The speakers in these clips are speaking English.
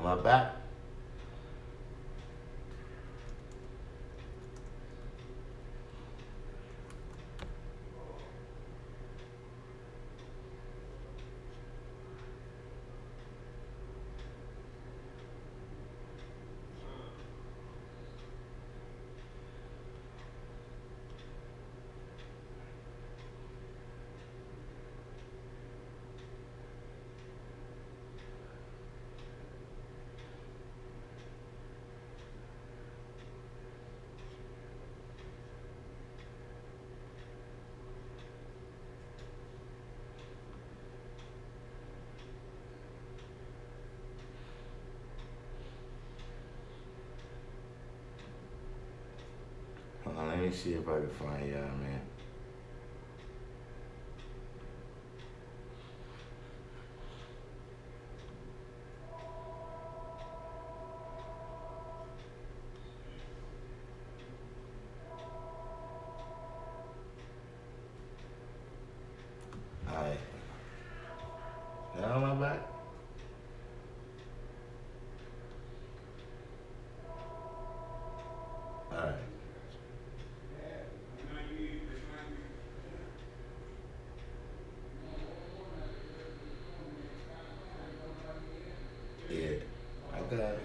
Am I back? Hold on, let me see if I can find y'all, man. Alright. Now am I back? Alright. Yeah. I got it.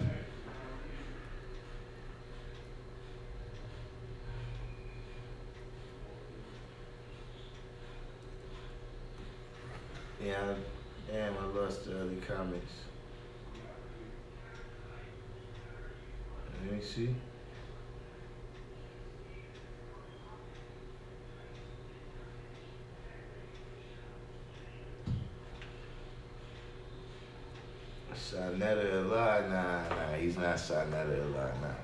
Yeah, damn, I lost the other comments. Let me see. Sonetta Allah, nah, he's not Sonetta Allah, nah.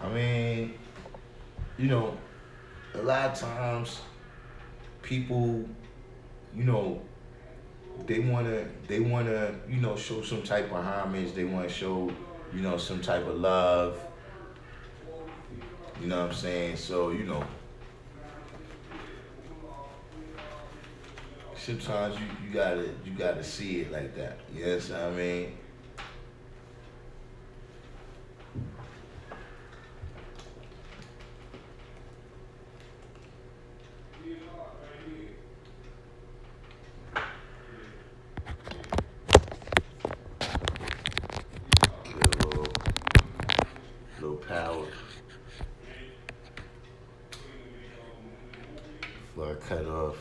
I mean, you know, a lot of times people, you know, they wanna, you know, show some type of homage. They wanna show, you know, some type of love. You know what I'm saying? So, you know, sometimes you gotta see it like that. You know what I mean? Get little power before I cut off.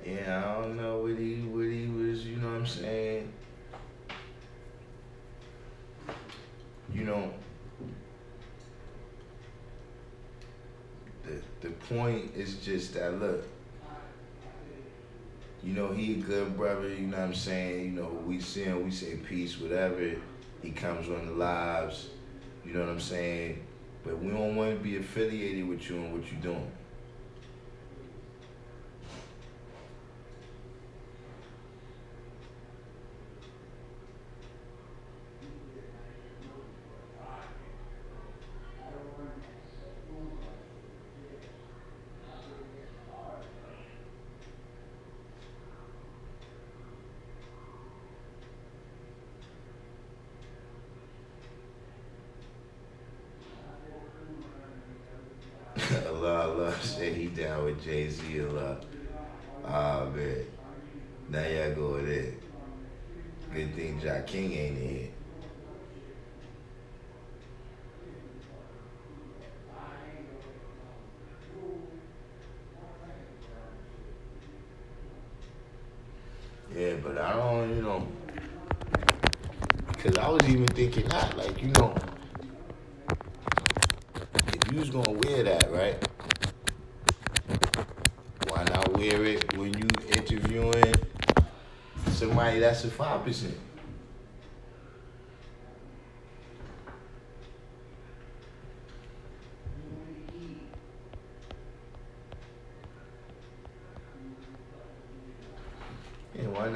Yeah, I don't know what he was, you know what I'm saying? You know, the point is just that look, you know, he a good brother, you know what I'm saying? You know, we see him, we say peace, whatever. He comes on the lives, you know what I'm saying? But we don't want to be affiliated with you and what you're doing. Allah said he down with Jay-Z a lot. Ah, man. Now y'all go with it. Good thing Jack King ain't in here. Yeah, but I don't, you know, because I was even thinking that, like, you know, if you was going to wear that, right? Why not wear it when you interviewing somebody that's a 5%? Why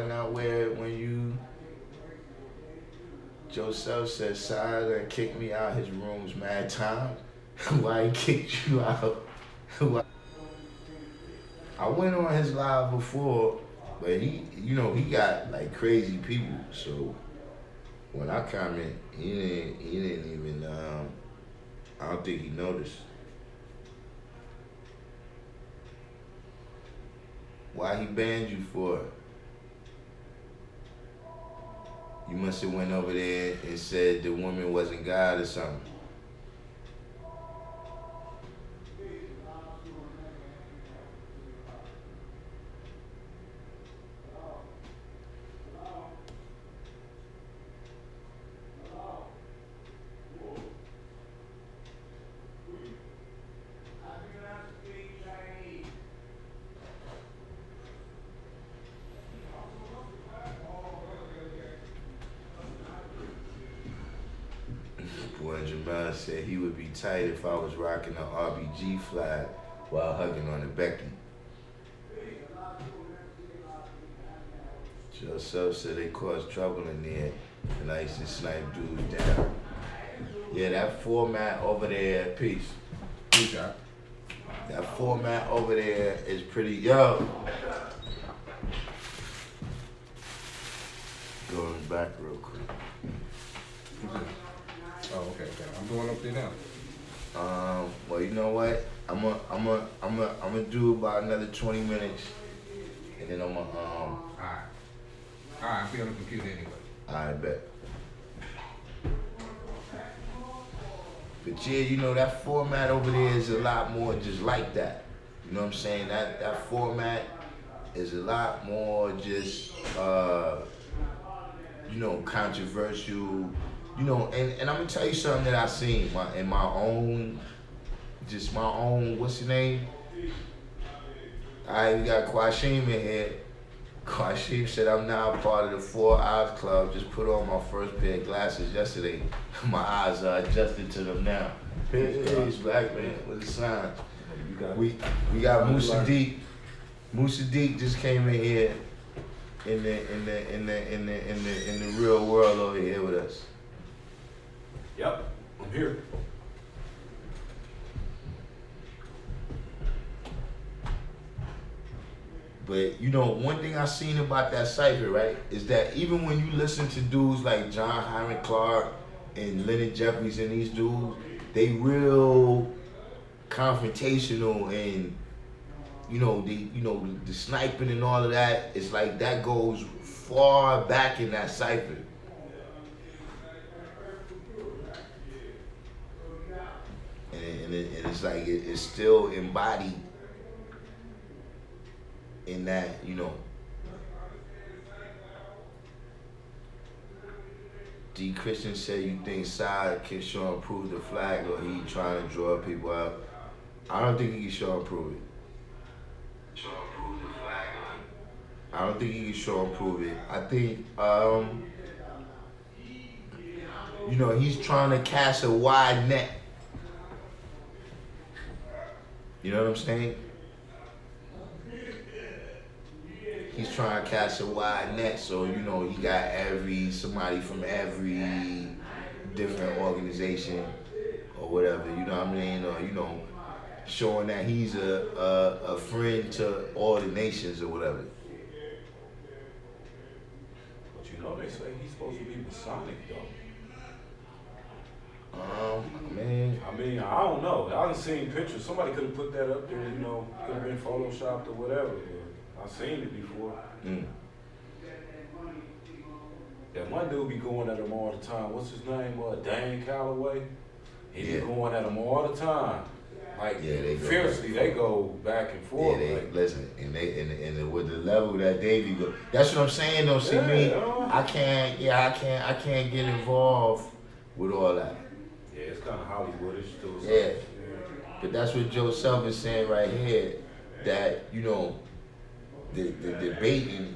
not wear it when you? Joseph said, "Side and kicked me out his rooms mad times. Why he kicked you out?" I went on his live before, but he got like crazy people. So when I comment, he didn't even. I don't think he noticed. Why he banned you for? You must have went over there and said the woman wasn't God or something. Boy, Jamal said he would be tight if I was rocking an RBG flag while hugging on the Becky. Joseph said they caused trouble in there, and I used to snipe dudes down. Yeah, that format over there, peace. Peace, y'all. That format over there is pretty, yo. Going back real quick. Oh, okay. I'm going up there now. Well, you know what? I'm gonna do about another 20 minutes, and then I'm gonna All right, I'll be on the computer anyway. I bet. But yeah, that format over there is a lot more just like that. You know what I'm saying? That format is a lot more just controversial. And I'm gonna tell you something that I seen in my own, what's your name? Alright, we got Quashim in here. Quashim said, I'm now part of the 4 Eyes Club. Just put on my first pair of glasses yesterday. My eyes are adjusted to them now. Peace, black man, with the sign. We got Musa Deep. Musa Deep just came in here in the real world over here with us. Yep, I'm here. But one thing I seen about that cipher, right, is that even when you listen to dudes like John Hiram Clark and Leonard Jeffries and these dudes, they real confrontational and the sniping and all of that. It's like that goes far back in that cipher. And it's like it's still embodied in that, D. Christian said, you think Side can show and prove the flag, or he trying to draw people out? I don't think he can show and prove it. I don't think he can show and prove it. I think, he's trying to cast a wide net. You know what I'm saying? He's trying to cast a wide net, so he got somebody from every different organization or whatever. You know what I mean? Or showing that he's a friend to all the nations or whatever. But they say he's supposed to be Masonic though. I don't know. I done seen pictures. Somebody could have put that up there. Could have been photoshopped or whatever. I've seen it before. That one dude be going at him all the time. What's his name? Dan Calloway. He be going at him all the time. Like fiercely, they go back and forth. Yeah, listen, and with the level that they be go. That's what I'm saying. Though, see me, I can't get involved with all that. Yeah, it's kind of Hollywoodish too. So. Yeah, but that's what Joe Self is saying right here. That the debating,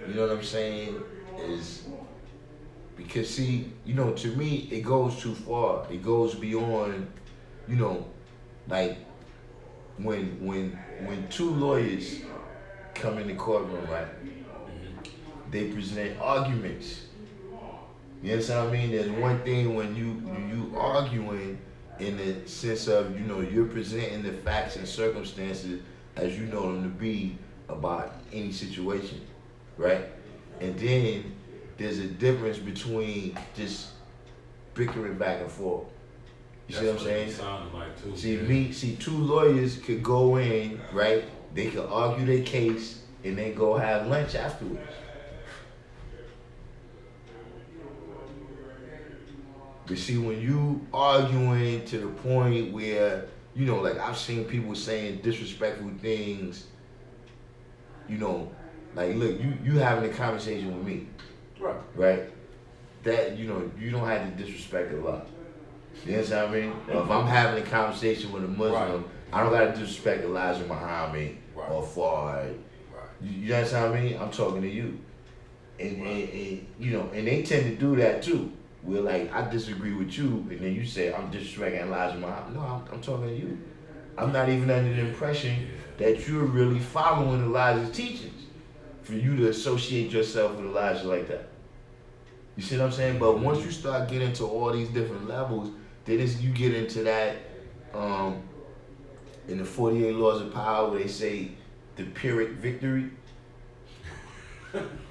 you know what I'm saying, is because see, to me it goes too far. It goes beyond, like when two lawyers come in the courtroom, right? They present arguments. You understand what I mean? There's one thing when you arguing in the sense of, you're presenting the facts and circumstances as you know them to be about any situation, right? And then there's a difference between just bickering back and forth. You see what I'm saying? Like too, see, two lawyers could go in, right? They could argue their case and then go have lunch afterwards. But see, when you arguing to the point where, like I've seen people saying disrespectful things, like look, you having a conversation with me, right? That, you don't have to disrespect Allah. You understand what I mean? Or if I'm having a conversation with a Muslim, I don't got to disrespect Elijah Muhammad or Fard. You understand what I mean? I'm talking to you. And they tend to do that too. We're like, I disagree with you, and then you say, I'm disrespecting Elijah Muhammad. No, I'm talking to you. I'm not even under the impression that you're really following Elijah's teachings for you to associate yourself with Elijah like that. You see what I'm saying? But once you start getting to all these different levels, then you get into that, in the 48 Laws of Power where they say the Pyrrhic victory.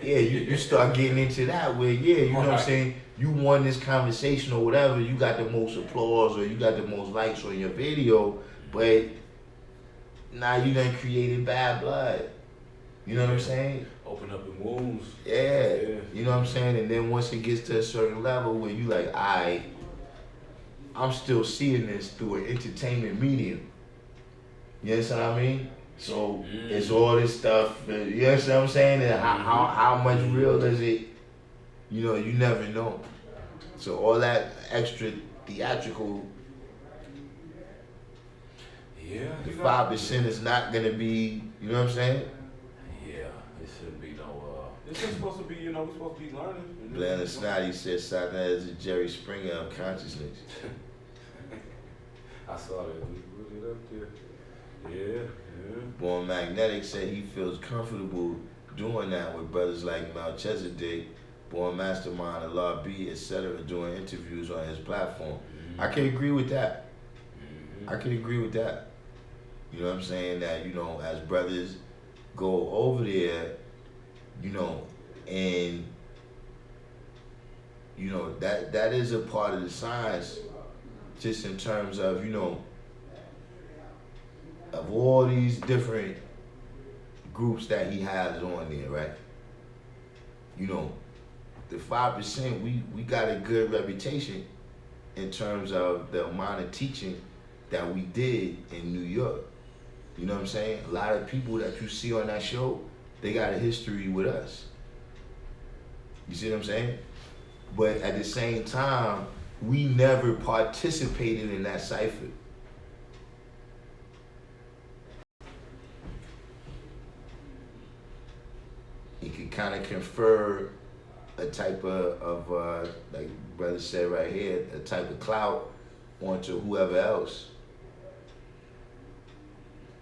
Yeah, you start getting into that where, you know what I'm saying? You won this conversation or whatever, you got the most applause or you got the most likes on your video, but now you done created bad blood. You know what I'm saying? Open up the wounds. Yeah. You know what I'm saying? And then once it gets to a certain level where you like, I'm still seeing this through an entertainment medium. You understand what I mean? So it's all this stuff. You understand what I'm saying? And how much real is it? You never know. So all that extra theatrical, the 5% is not gonna be. You know what I'm saying? Yeah, it shouldn't be no. It's just supposed to be. We're supposed to be learning. Bland and Snotty said Satana is a Jerry Springer of consciousness. I saw that. We put it up there. Yeah. Born Magnetic said he feels comfortable doing that with brothers like Melchizedek, Born Mastermind, Allah B, etc., doing interviews on his platform. I can agree with that. I can agree with that. You know what I'm saying? That, as brothers go over there, and, that is a part of the science, just in terms of, of all these different groups that he has on there, right? The 5%, we got a good reputation in terms of the amount of teaching that we did in New York. You know what I'm saying? A lot of people that you see on that show, they got a history with us. You see what I'm saying? But at the same time, we never participated in that cipher. It could kind of confer a type of like brother said right here, a type of clout onto whoever else.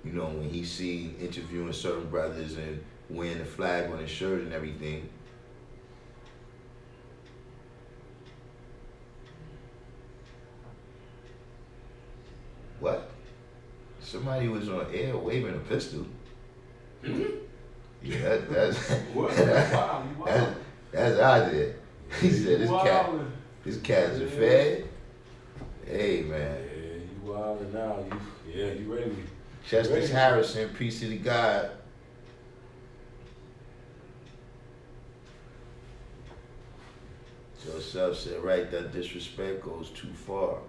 When he see interviewing certain brothers and wearing the flag on his shirt and everything. What? Somebody was on air waving a pistol. Yeah, that's that's out there. He said this cat's a fed. Hey man. Yeah, you wildin' now. You ready? Justice Harrison, peace to the God. Joseph said, right, that disrespect goes too far.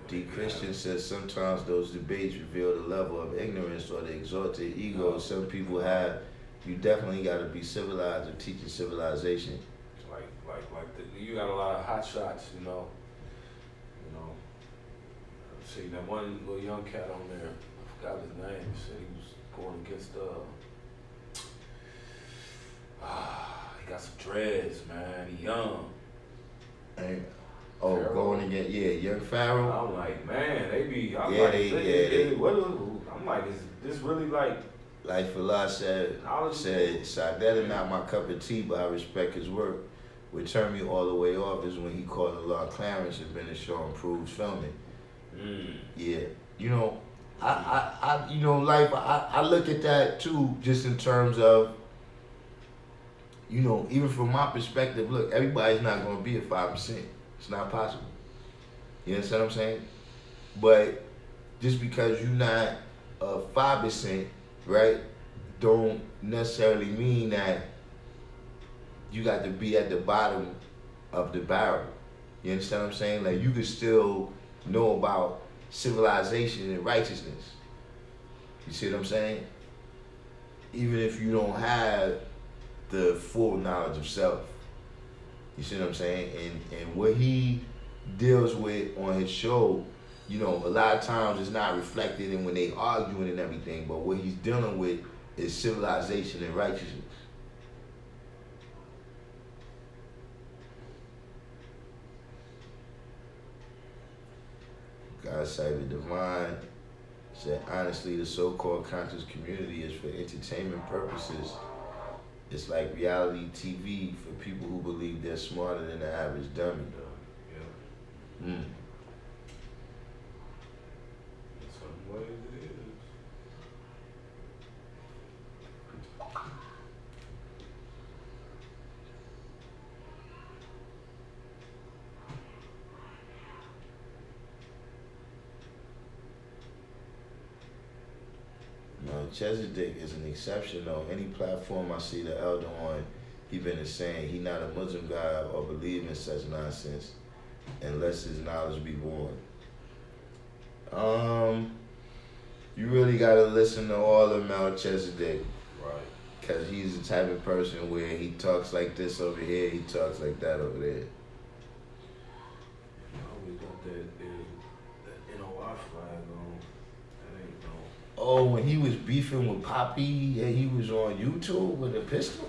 D. Christian says sometimes those debates reveal the level of ignorance or the exalted ego some people have. You definitely got to be civilized or teaching civilization. You got a lot of hot shots, See that one little young cat on there. I forgot his name. He said he was going against he got some dreads, man. He young. And going against young Pharaoh. I'm like, man, they be. I'm I'm like, is It's really like Falah said, Saadet not my cup of tea, but I respect his work. What turned me all the way off is when he called Allah Clarence and been to show improves filming. Yeah, you know, I look at that too, just in terms of, you know, even from my perspective, look, everybody's not going to be at 5%. It's not possible. You understand what I'm saying? But just because you're not 5%, right, don't necessarily mean that you got to be at the bottom of the barrel. You understand what I'm saying? Like, you can still know about civilization and righteousness. You see what I'm saying? Even if you don't have the full knowledge of self. You see what I'm saying? And what he deals with on his show, you know, a lot of times it's not reflected in when they arguing and everything, but what he's dealing with is civilization and righteousness. God Cyber Divine said, honestly, the so-called conscious community is for entertainment purposes. It's like reality TV for people who believe they're smarter than the average dummy. Yeah. In some ways it is. Chesedek is an exception though. Any platform I see the elder on, he been saying he not a Muslim guy or believe in such nonsense unless his knowledge be born. You really gotta listen to all of Melchizedek. Right. Cause he's the type of person where he talks like this over here, he talks like that over there. I always got that NOI flag on. That ain't no. Oh, when he was beefing with Poppy and he was on YouTube with a pistol?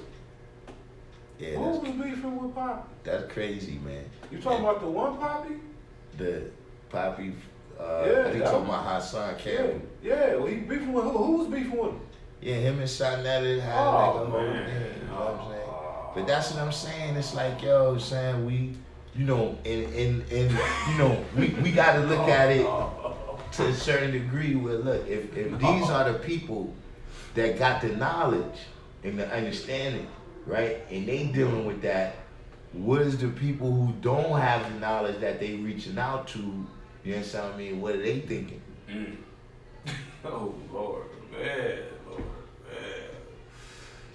Yeah, Who was beefing with Poppy? That's crazy, man. You talking about the one Poppy? The Poppy, Yeah, I think talking about Hassan Campbell. Yeah, well, he beefing with who? Who was beefing with him? Yeah, him and Sonetta had like a whole thing, you know what I'm saying? But that's what I'm saying. It's like, yo, saying we, you know, and you know, we gotta look at it to a certain degree where, look, if these are the people that got the knowledge and the understanding, right, and they dealing with that, what is the people who don't have the knowledge that they reaching out to, you understand what I mean, what are they thinking? Oh, Lord, man.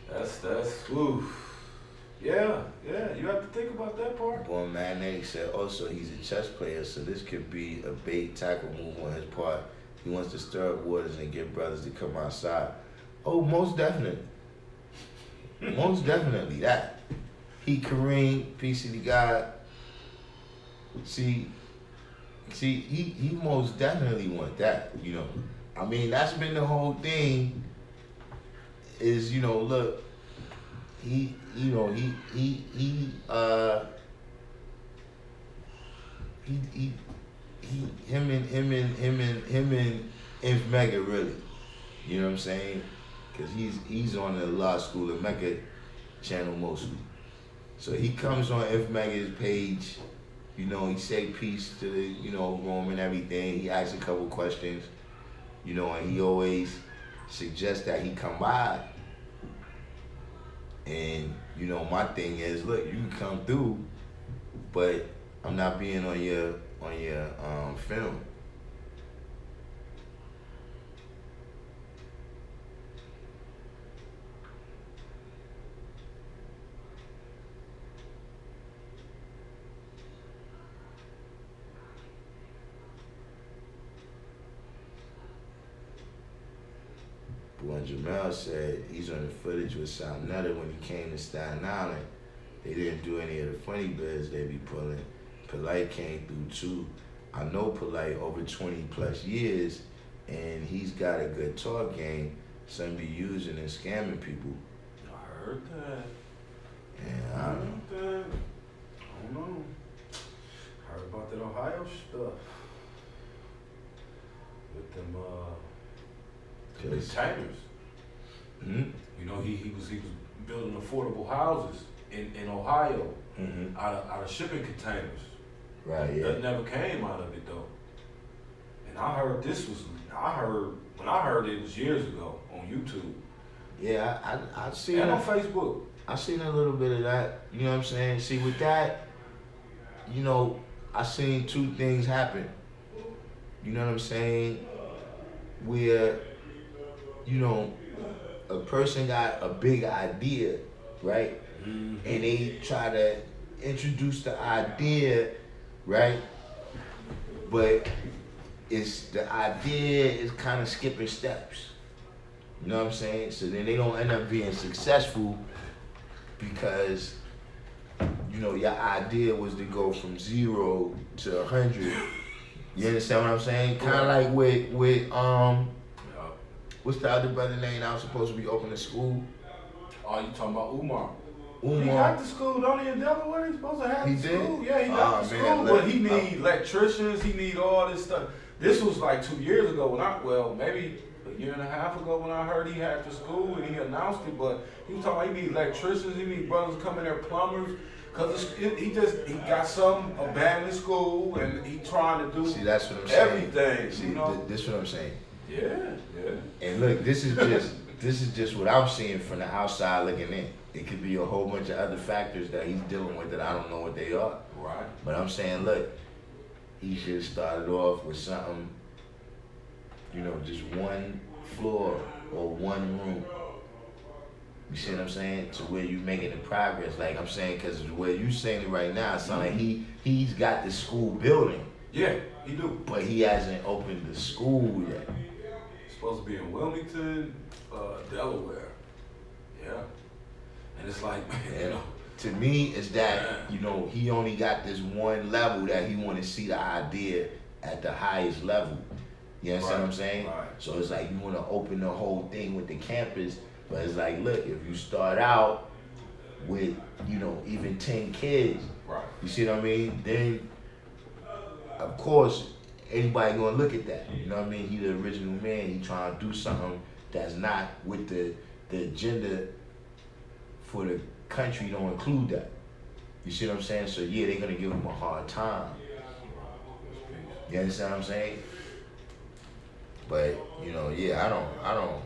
That's, oof. Yeah, you have to think about that part. Boy, Magnetic said also he's a chess player, so this could be a bait tackle move on his part. He wants to stir up waters and get brothers to come outside. Oh, most definitely. Most definitely that. He Kareem, peace to the God. See, he most definitely want that, you know. I mean, that's been the whole thing. Is, you know, look, him and Inf Mega really, you know what I'm saying? Cause he's on the Law School of Mecca channel mostly. So he comes on Inf Mega's page, you know, he say peace to the, you know, room and everything. He asks a couple questions, you know, and he always suggests that he come by. And, you know, my thing is, look, you can come through, but I'm not being on your film. When Jamel said he's on the footage with Sonetta when he came to Staten Island, they didn't do any of the funny bits they be pulling. Polite came through too. I know Polite over 20 plus years, and he's got a good talk game. Some be using and scamming people. I heard that. Yeah, I don't know. I don't know. Heard about that Ohio stuff with them containers. Mm-hmm. You know, he was building affordable houses in Ohio out of shipping containers. Right, yeah. That never came out of it though. And I heard when I heard it was years ago on YouTube. Yeah, I seen and it. on Facebook. I seen a little bit of that. You know what I'm saying? See, with that, you know, I seen two things happen. You know what I'm saying? Where, you know, a person got a big idea, right? Mm-hmm. And they try to introduce the idea, right? But the idea is kind of skipping steps. You know what I'm saying? So then they don't end up being successful because, you know, your idea was to go from 0 to 100. You understand what I'm saying? Kind of like with what's the other brother name that was supposed to be opening school? Oh, you talking about Umar? Umar. He got the school, don't he, in Delaware? He's supposed to have He the did? school. Yeah, he got the school, but he need electricians, he need all this stuff. This was like 2 years ago maybe a year and a half ago when I heard he had the school and he announced it, but he was talking about he need electricians, he need brothers coming there, plumbers, because he got some abandoned school and he trying to do that's what I'm saying. Everything. See, you know? this is what I'm saying. Yeah. And look, this is just what I'm seeing from the outside looking in. It could be a whole bunch of other factors that he's dealing with that I don't know what they are. Right. But I'm saying, look, he should have started off with something, you know, just one floor or one room. You see what I'm saying? To where you making the progress. Like I'm saying, because where you saying it right now, it sounds like he's got the school building. Yeah, he do. But he hasn't opened the school yet. It's supposed to be in Wilmington, Delaware. Yeah. And it's like, you know. To me, it's that, you know, he only got this one level that he want to see the idea at the highest level. You understand what I'm saying? Right. So it's like you want to open the whole thing with the campus, but it's like, look, if you start out with, you know, even 10 kids, right. You see what I mean? Then, of course, anybody gonna look at that. You know what I mean? He the original man. He trying to do something that's not with the agenda for the country. Don't include that. You see what I'm saying? So yeah, they're gonna give him a hard time. You understand what I'm saying? But you know, yeah, I don't.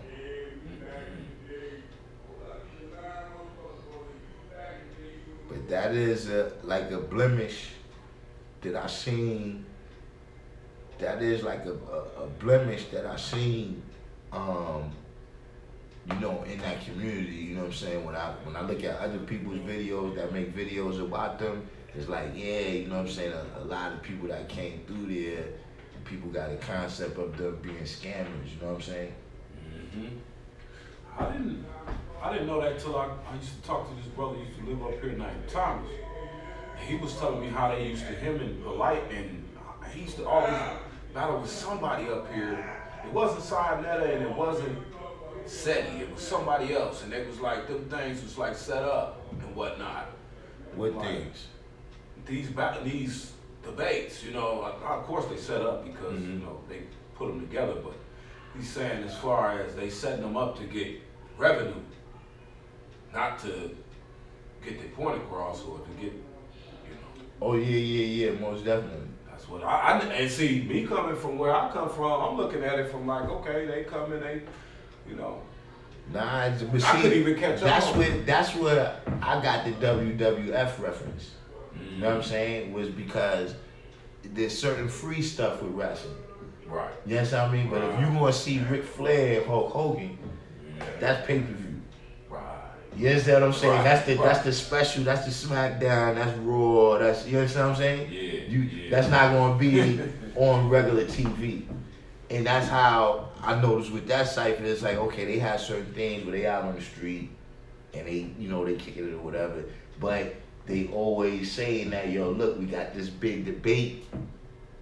But that is like a blemish that I seen. That is like a blemish that I seen, you know, in that community. You know what I'm saying? When I look at other people's videos that make videos about them, it's like, yeah, you know what I'm saying? A lot of people that came through there, people got a concept of them being scammers. You know what I'm saying? Mm-hmm. I didn't know that till I used to talk to this brother who used to live up here named Thomas. And he was telling me how they used to, him and Polite, and he used to always battle with somebody up here. It wasn't Sayonetta and it wasn't SETI, it was somebody else. And it was like, them things was like set up and whatnot. What like, things? These debates, you know, of course they set up because, you know, they put them together, but he's saying as far as they setting them up to get revenue, not to get their point across or to get, you know. Oh yeah, most definitely. That's what I and see, me coming from where I come from, I'm looking at it from like, okay, they come and they, you know. Nah, but see, I couldn't even catch up. That's where I got the WWF reference. You know what I'm saying? Was because there's certain free stuff with wrestling. Right. You understand what I mean? But if you want to see Ric Flair and Hulk Hogan, that's pay-per-view. Right. You understand what I'm saying? Right. That's the special, that's the SmackDown, that's Raw, that's, you understand what I'm saying? Yeah. That's not going to be on regular TV. And that's how I noticed with that cipher, it's like, okay, they have certain things where they out on the street and they, you know, they kicking it or whatever. But they always saying that, yo, look, we got this big debate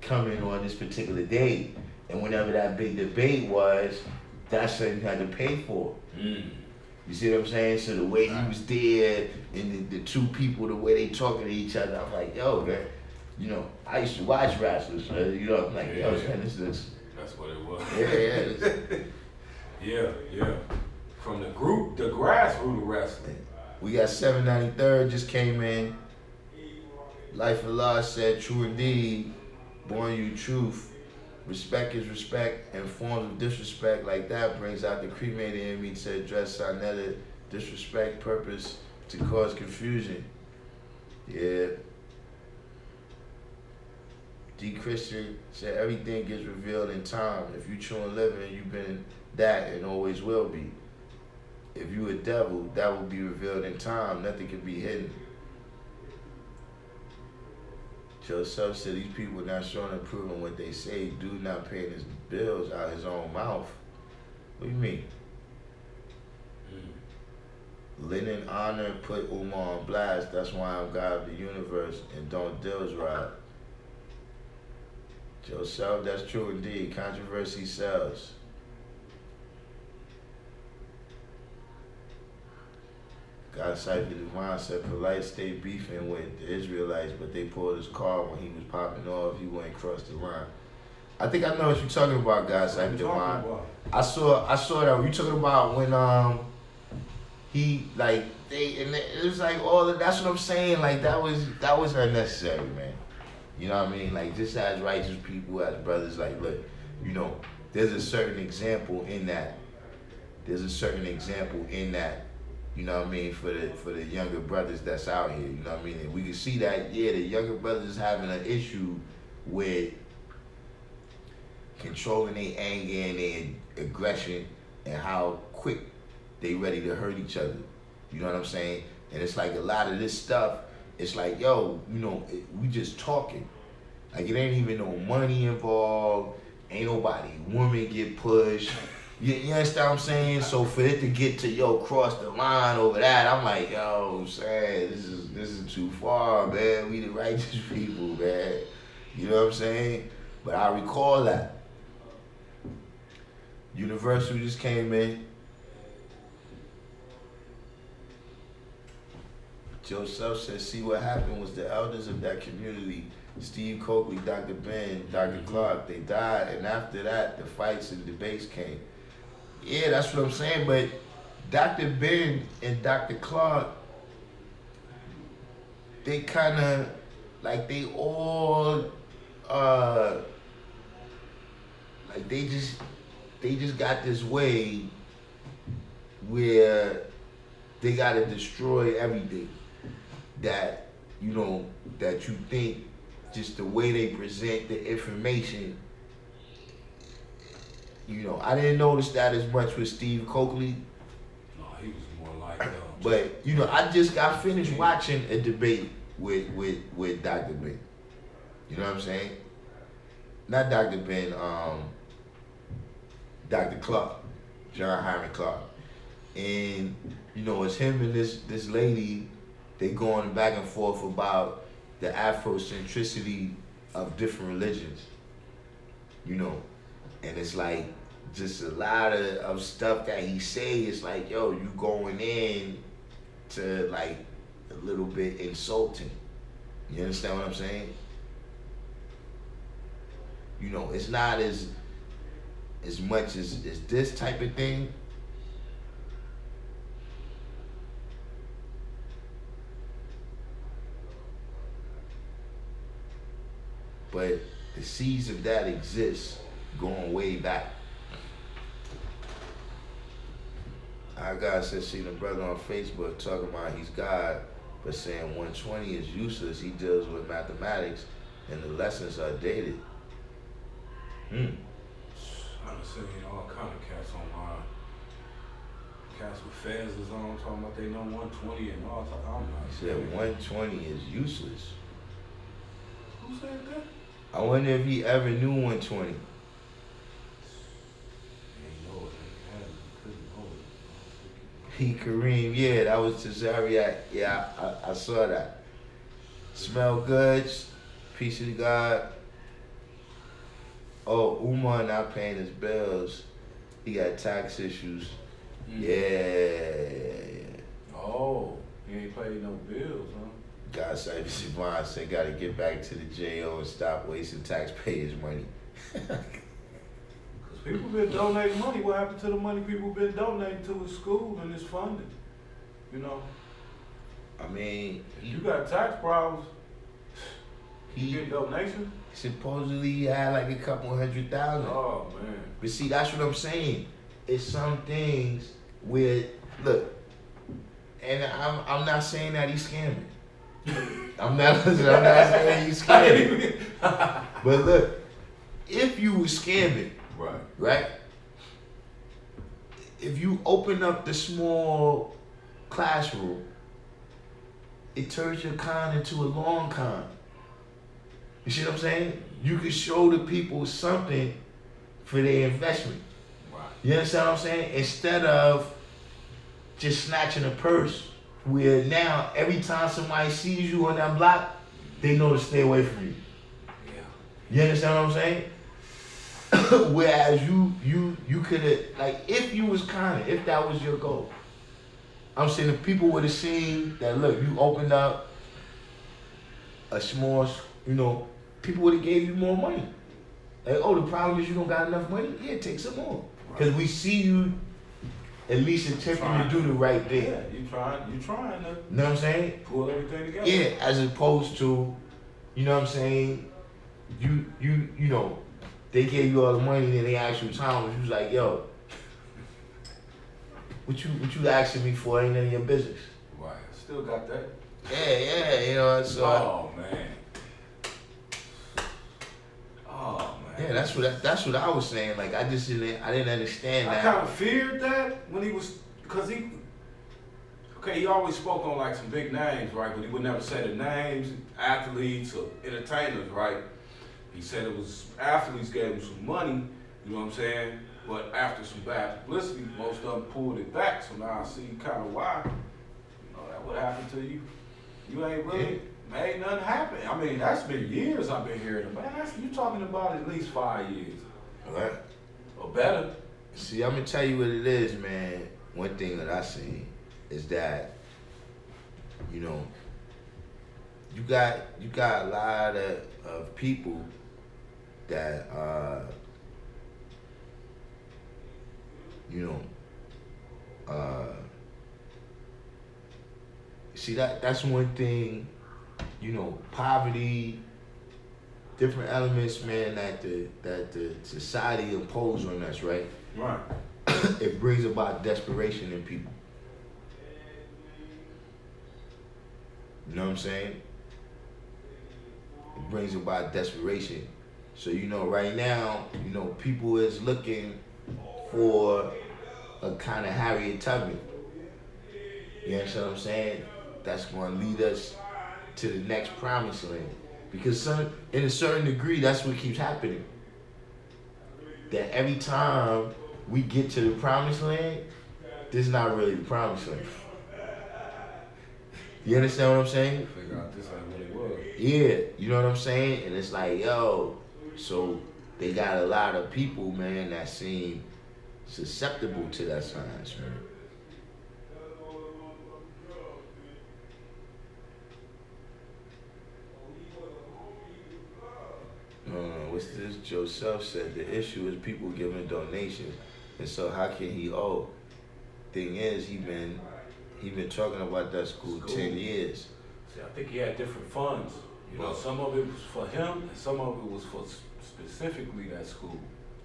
coming on this particular day. And whenever that big debate was, that's something you had to pay for. You see what I'm saying? So the way he was there and the two people, the way they talking to each other, I'm like, yo, man, you know, I used to watch wrestlers, you know, I'm like, yo, man, this is... That's what it was. Yeah. Yeah. From the group, the grassroots wrestling. We got 793rd just came in. Life of Allah said, true indeed, born you truth. Respect is respect, and forms of disrespect like that brings out the cremated in me to address Sonetta. Disrespect, purpose to cause confusion. Yeah. D. Christian said, everything gets revealed in time. If you true and living, you've been that and always will be. If you a devil, that will be revealed in time. Nothing can be hidden. Joseph said these people not showing and proving what they say. Dude not paying his bills out his own mouth. What do you mean? Lennon honor put Umar on blast. That's why I'm God of the universe and don't deals right. Joseph, that's true indeed. Controversy sells. God Cypher Divine said polite stayed beefing with the Israelites, but they pulled his car when he was popping off. He wouldn't cross the line. I think I know what you're talking about, God Cypher Divine. I saw that. You talking about when he like it was like all of, that's what I'm saying. Like that was unnecessary, man. You know what I mean? Like just as righteous people, as brothers, like look, you know, there's a certain example in that. You know what I mean, for the younger brothers that's out here, you know what I mean? And we can see that, yeah, the younger brothers having an issue with controlling their anger and their aggression and how quick they ready to hurt each other. You know what I'm saying? And it's like a lot of this stuff, it's like, yo, you know, we just talking. Like it ain't even no money involved, ain't nobody woman get pushed. You understand what I'm saying? So for it to get to cross the line over that, I'm like, yo, saying this is too far, man. We the righteous people, man. You know what I'm saying? But I recall that. Universal just came in. Joseph said, see what happened was the elders of that community, Steve Coakley, Dr. Ben, Dr. Clark, they died, and after that, the fights and debates came. Yeah, that's what I'm saying, but Dr. Ben and Dr. Clark, they kind of, like they all, like they just got this way where they got to destroy everything that, you know, that you think just the way they present the information. You know, I didn't notice that as much with Steve Coakley. No, he was more like but, you know, I just got finished watching a debate with Dr. Ben. You know what I'm saying? Not Dr. Ben, Dr. Clark, John Hyman Clark. And, you know, it's him and this lady, they going back and forth about the Afrocentricity of different religions. You know, and it's like just a lot of stuff that he say. It's like, yo, you going in to like a little bit insulting. You understand what I'm saying? You know, it's not as much as this type of thing. But the seeds of that exist going way back. Our God said, seen a brother on Facebook talking about he's God, but saying 120 is useless. He deals with mathematics and the lessons are dated. I've seen all kind of cats online. Cats with fezzes on, talking about they know 120 and all. He said 120 is useless. Who said that? I wonder if he ever knew 120. He Kareem, yeah, that was Cesariak. Yeah, I saw that. Smell good, peace of God. Oh, Umar not paying his bills. He got tax issues. Yeah. Oh, he ain't paid no bills, huh? God save Siobhan said, gotta get back to the J.O. and stop wasting taxpayers' money. Cause People been donating money. What happened to the money people been donating to his school and his funding? You know. I mean, You got tax problems. You he get donations. supposedly he had like a couple 100,000. Oh man. But see, that's what I'm saying. It's some things where, look, and I'm not saying that he's scamming. I'm not saying he's scamming. But look, if you were scamming, right? If you open up the small classroom, it turns your con into a long con. You see what I'm saying? You can show the people something for their investment. Right. You understand what I'm saying? Instead of just snatching a purse, where now every time somebody sees you on that block, they know to stay away from you. Yeah. You understand what I'm saying? Whereas you could have, like, if you was kind of, if that was your goal, I'm saying if people would have seen that, look, you opened up a small, people would have gave you more money. Like, oh, the problem is you don't got enough money? Yeah, take some more. Because we see you at least attempting to do the right thing. Yeah, you trying to, you know what I'm saying? pull everything together. Yeah, as opposed to, you know what I'm saying, you know, they gave you all the money and then they asked you time, you was like, yo, what you asking me for ain't none of your business. Right. Still got that. Yeah, you know, so Oh man. Oh man. yeah, that's what I was saying. Like I didn't understand I that. kind of feared that when he was, because he always spoke on like some big names, right? But he would never say the names, athletes or entertainers, right? He said it was athletes gave him some money, you know what I'm saying? But after some bad publicity, most of them pulled it back. So now I see kind of why. You know, that what happened to you. You ain't really made nothing happen. I mean, that's been years I've been hearing about. You talking about at least 5 years. Right. Or better. See, I'm gonna tell you what it is, man. One thing that I seen is that, you know, you got a lot of people that see that's one thing, you know, poverty, different elements, man, that the society impose on us, right? Right. It brings about desperation in people. You know what I'm saying? It brings about desperation. So, you know, right now, you know, people is looking for a kind of Harriet Tubman. You understand what I'm saying? That's going to lead us to the next promised land. Because in a certain degree, that's what keeps happening. That every time we get to the promised land, this is not really the promised land. You understand what I'm saying? Figure out this ain't what it was. Yeah, you know what I'm saying? And it's like, yo, so they got a lot of people, man, that seem susceptible to that science, man. What's this? Joseph said the issue is people giving donations, and so how can he owe? Thing is, he been talking about that school 10 years. See, I think he had different funds. You know, some of it was for him, and some of it was for specifically that school.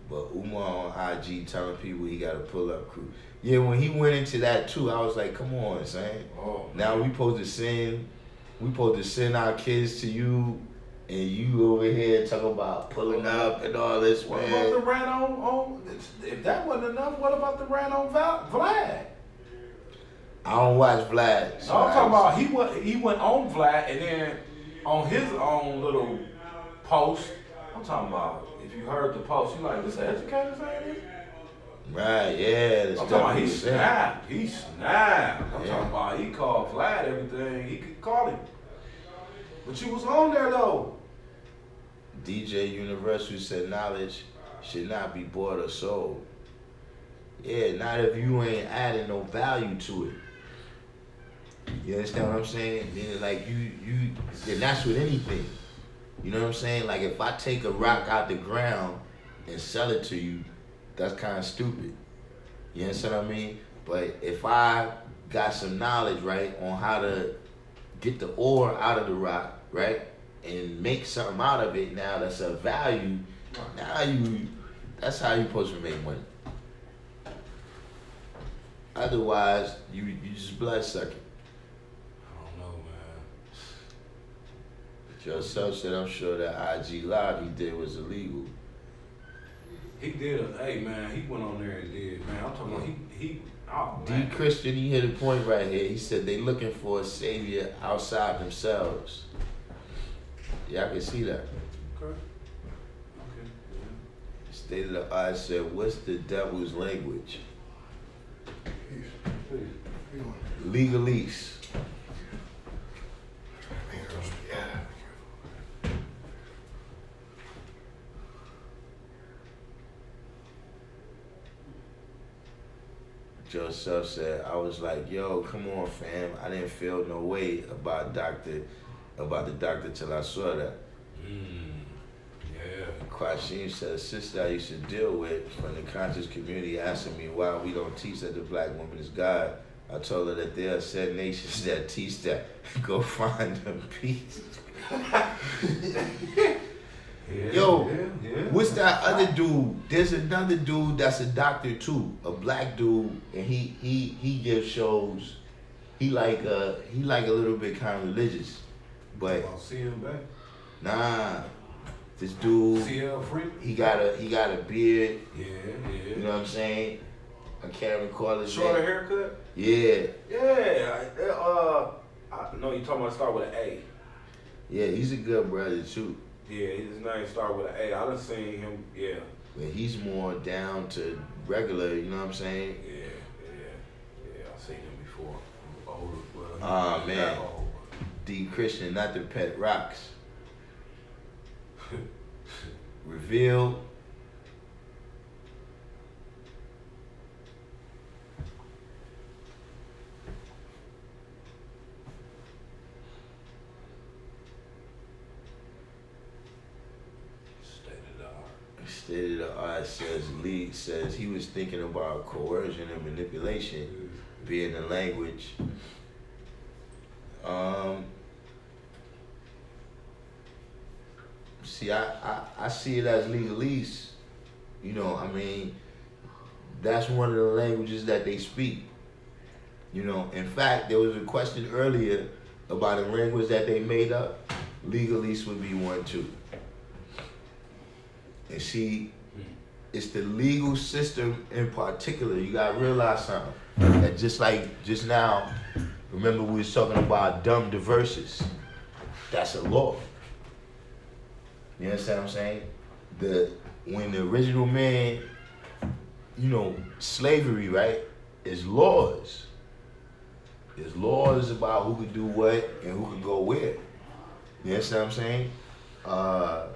But Umar on IG telling people he got to pull up crew. Yeah, when he went into that too, I was like, come on, son. Oh, now we supposed to send our kids to you, and you over here talking about pulling up and all this, what man. about the rant on if that wasn't enough, what about the rant on Vlad? I don't watch Vlad. So No, I'm talking about he went on Vlad, and then on his own little post, I'm talking about, if you heard the post, you like, this an educator saying this? Right, yeah. I'm talking about he snapped. I'm talking about he called Vlad everything he could call him. But you was on there though. DJ Universal said knowledge should not be bought or sold. Yeah, not if you ain't adding no value to it. You understand what I'm saying? Then like you and that's with anything. You know what I'm saying? Like if I take a rock out the ground and sell it to you, that's kind of stupid. You understand what I mean? But if I got some knowledge, right, on how to get the ore out of the rock, right, and make something out of it, now that's a value. That's how you supposed to make money. Otherwise, you just bloodsucking. I don't know, man. But yourself said, I'm sure that IG Live he did was illegal. He did hey man, he went on there and did, man. I'm talking about D. Christian, he hit a point right here. He said they looking for a savior outside themselves. Yeah, I can see that. Okay. State of the art said, what's the devil's language? Legalese. Joseph said, I was like, yo, come on, fam. I didn't feel no way about the doctor till I saw that. Yeah. Kwashim said, a sister I used to deal with from the conscious community asking me why we don't teach that the black woman is God. I told her that there are said nations that teach that. Go find them peace. Yo, what's that other dude? There's another dude that's a doctor too, a black dude, and he gives shows. He like a little bit kind of religious, but CM back. Nah, this dude. CL free. He got a beard. Yeah. You know what I'm saying? I can't recall his Shorter name. haircut. Yeah. Yeah. I know you talking about start with an A. Yeah, he's a good brother too. Yeah, his name start with an A. I done seen him. Yeah. But he's more down to regular. You know what I'm saying? Yeah. I seen him before. Older. Oh man. D. Christian, not the pet rocks. Reveal. State of the art says Lee says he was thinking about coercion and manipulation being the language. See, I see it as legalese. You know, I mean, that's one of the languages that they speak. You know, in fact, there was a question earlier about a language that they made up. Legalese would be one too. And see, it's the legal system in particular. You gotta realize something. That just like just now, remember we was talking about dumb diverses. That's a law. You understand what I'm saying? When the original man, you know, slavery, right, is laws. There's laws about who can do what and who can go where. You understand what I'm saying? What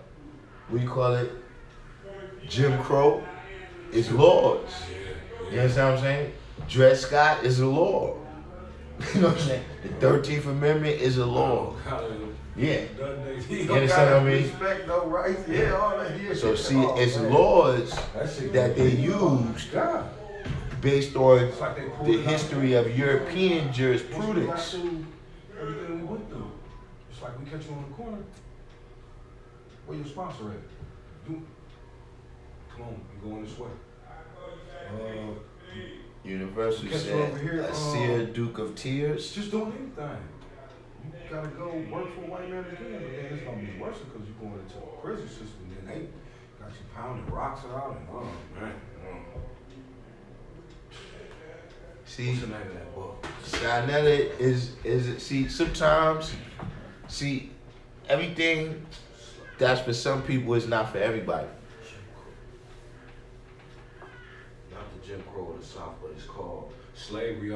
do you call it? Jim Crow is laws. You understand what I'm saying? Dred Scott is a law. You know what I'm saying? The 13th Amendment is a law. Yeah. You understand what I mean? Respect, no rights. Yeah, all that. Yeah, so see, it's laws that they use based on the history of European jurisprudence. Everything we went through. It's like we catch you on the corner. Where your sponsor at? Come on, you going this way. Universal Catch you said, over here, I see a Duke of Tears. Just doing anything. You gotta go work for a white man again, but then it's gonna be worse because you're going into a prison system. Then they got you pounding rocks out and man. See, what's the name of that book? Shanetta is see sometimes everything that's for some people is not for everybody. Not the Jim Crow of the South, but it's called Slavery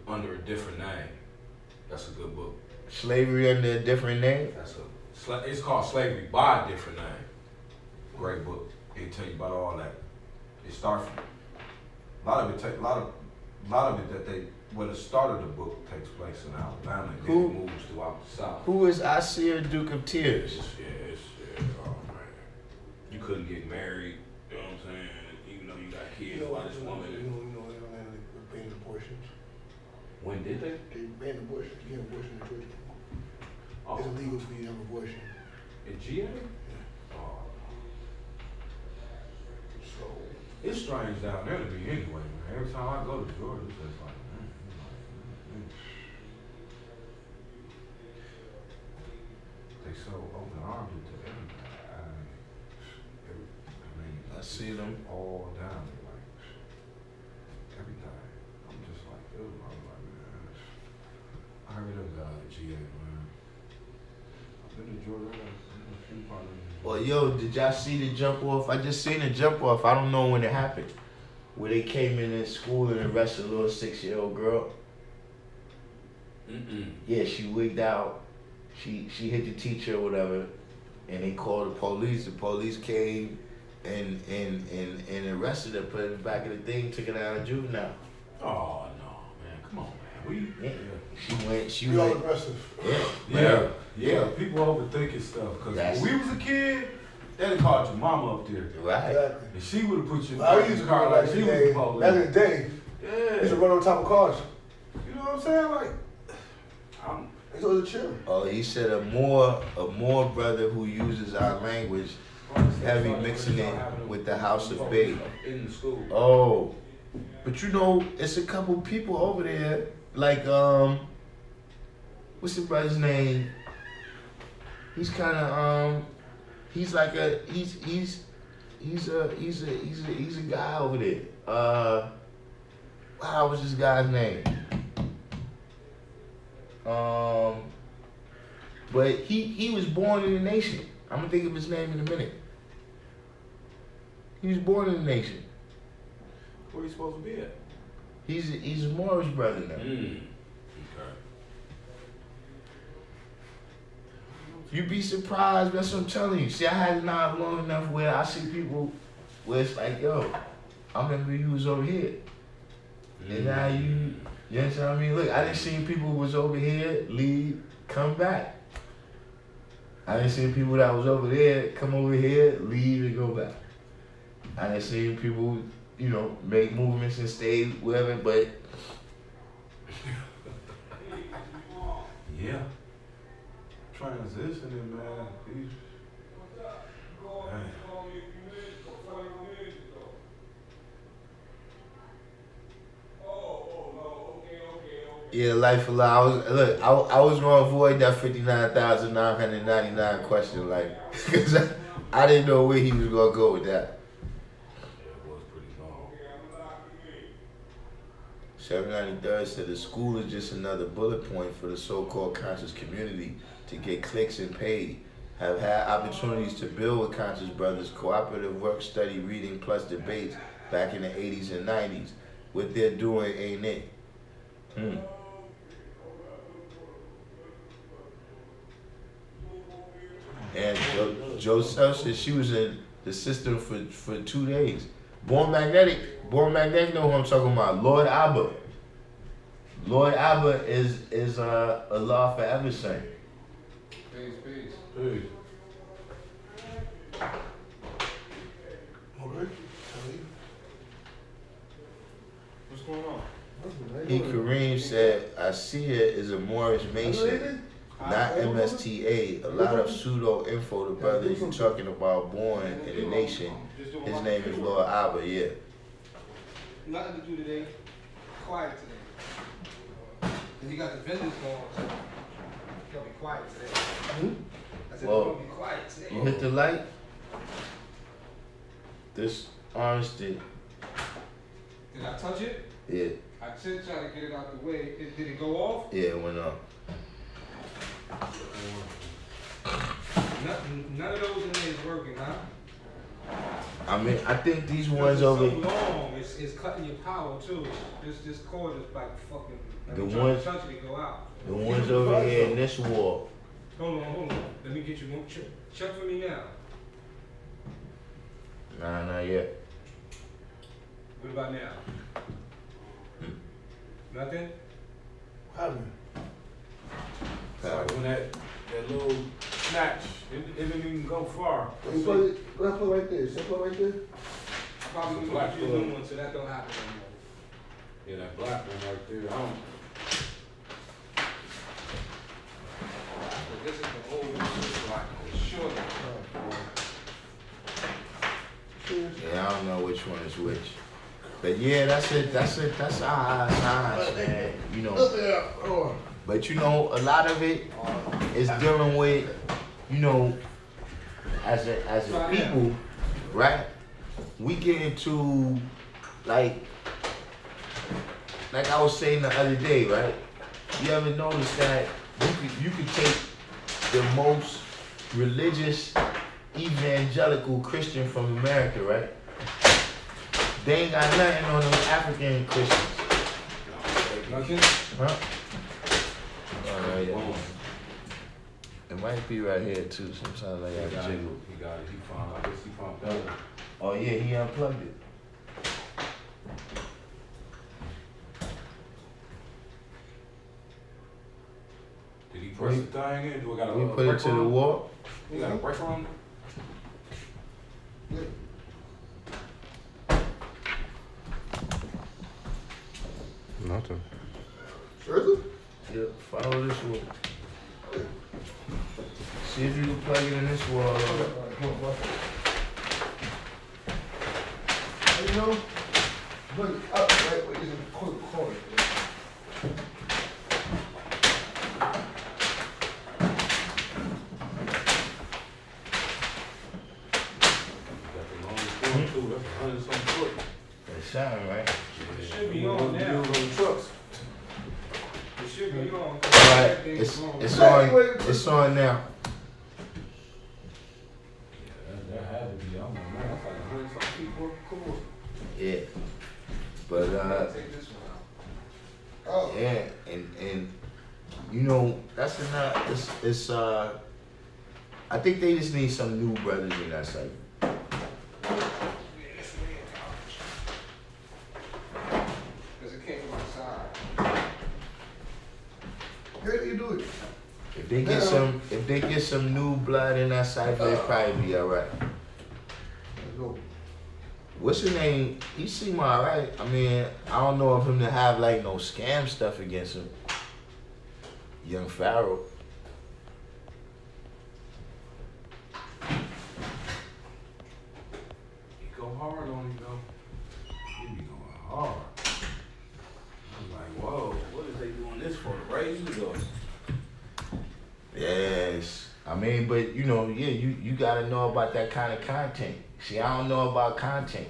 Under a Different Name. That's a good book. Slavery Under a Different Name? It's called Slavery by a Different Name. Great book. It'll tell you about all that. It starts from a lot of it where the start of the book takes place in Alabama and then it moves throughout the South. Who is I see a Duke of Tears? Oh man. You couldn't get married, you know what I'm saying? Even though you got kids by this woman. They banned abortions. When did they? They banned abortions. You get abortion in Georgia. Oh. It's illegal for you to have abortion. In GA? Oh. So It's strange down there to be anyway, man. Every time I go to Georgia, it's just like, they so open-armed to everything. I see them. All down, like, everything. I'm just like, dude, I'm like, man, I heard of GA, man. I've been to Georgia, I've been to a few parties. Well, yo, did y'all see the jump off? I just seen the jump off. I don't know when it happened. Where they came in school and arrested a little 6-year-old girl. Yeah, she wigged out. She hit the teacher or whatever, and they called the police. The police came and arrested her, put her in the back of the thing, took her down to juvenile. Oh, no, man. Come on, man. She we all went. aggressive. Yeah. People overthinking stuff. Because when we was a kid, they'd called your mama up there. Right. Exactly. And she would have put you in I used the to car call like back she in was the the day. police. Back in the day, Yeah. they used to run on top of cars. You know what I'm saying? Like, They told us to chill. Oh, he said a more brother who uses our language, heavy mixing it with the House of Bay. In the school. Oh, but you know, it's a couple people over there. Like, what's the brother's name? He's kind of he's like he's a guy over there. What was this guy's name? But he was born in the nation. I'm gonna think of his name in a minute. He was born in the nation. Where you supposed to be at? He's a Morris brother now. Okay. You'd be surprised. That's what I'm telling you. See, I had it now long enough where I see people where it's like, yo, I remember you was over here, and now you know what I mean? Look, I done seen people who was over here leave, come back. I done seen people that was over there come over here, leave, and go back. I done seen people, you know, make movements and stay wherever, but Yeah. Transitioning, man. Dang. yeah, life of law. I was gonna avoid that 59,999 question, like, because I didn't know where he was gonna go with that. It was pretty long. 793rd said the school is just another bullet point for the so-called conscious community to get clicks and paid. Have had opportunities to build with conscious brothers, cooperative work, study, reading, plus debates back in the 80s and 90s. What they're doing ain't it. And Joe said she was in the system for 2 days. Born Magnetic know who I'm talking about. Lord Abba. Lord Abba is a law forever saint. Peace. Hey. Okay. What's going on? E. Kareem said, I see it as a Morris Mason, not MSTA. A lot of pseudo info. The brother you talking about born in the nation. His name is Lord Abba, yeah. Nothing to do today. Quiet today. And you got the vendors going, so you'll be quiet today. I said, Well, we're gonna be quiet today. You hit the light? This orange stick. Did I touch it? Yeah, I did try to get it out the way. Did it go off? yeah, it went off. None of those in there is working, huh? I mean, I think these Because ones it's over. so long, it's cutting your power too. This cord is like fucking. The I'm trying ones- to touch it, it go out. The ones over here in this wall. Hold on. Let me get you one. Check for me now. Nah, not yet. What about now? Nothing? What happened? It's like when that little snatch, it didn't even go far. Let's put it right there. Let's put it right there. I probably It's a gonna black get you a club. new one, so that don't happen anymore. Yeah, that black one right there. I don't. But this is the old one, it's like, it's short. Yeah, I don't know which one is which. But yeah, that's it. That's our science, man. You know. But you know, a lot of it is dealing with, you know, as a people, right? We get into like I was saying the other day, right? You ever notice that you could take the most religious evangelical Christian from America, right? They ain't got nothing on them African Christians. Nothing? Huh? Oh, yeah. It might be right here too. Sometimes I He gotta got it. jiggle. He got it. He found. I guess he found better. Oh yeah, he unplugged it. Did he press the thing in? Do we got a We put it to the wall. You got a breaker on it? Nothing. Seriously? Yep, follow this wall. See if you can plug it in this wall. You know? Look, up, right, wait, it's in the corner. Got the longest one too. That's 100-something foot. It's sound right. It should be on now. On the trucks. It should be on. Alright, it's on now. Yeah, that had to be. I'm like, man, that's like 100-something feet worth of cord. Yeah. But Take this one out. Oh. yeah, and you know, that's enough. It's I think they just need some new brothers in that site. Because it came from outside. How do you do it? If they get some new blood in that cipher, it'll probably be alright. Let's go. What's his name? He seem alright. I mean, I don't know of him to have like no scam stuff against him. Young Pharaoh. He go hard on him though. He be going hard. I'm like, whoa, what is they doing this for? To raise you though? Yes. I mean, but you know, yeah, you gotta know about that kind of content. See, I don't know about content.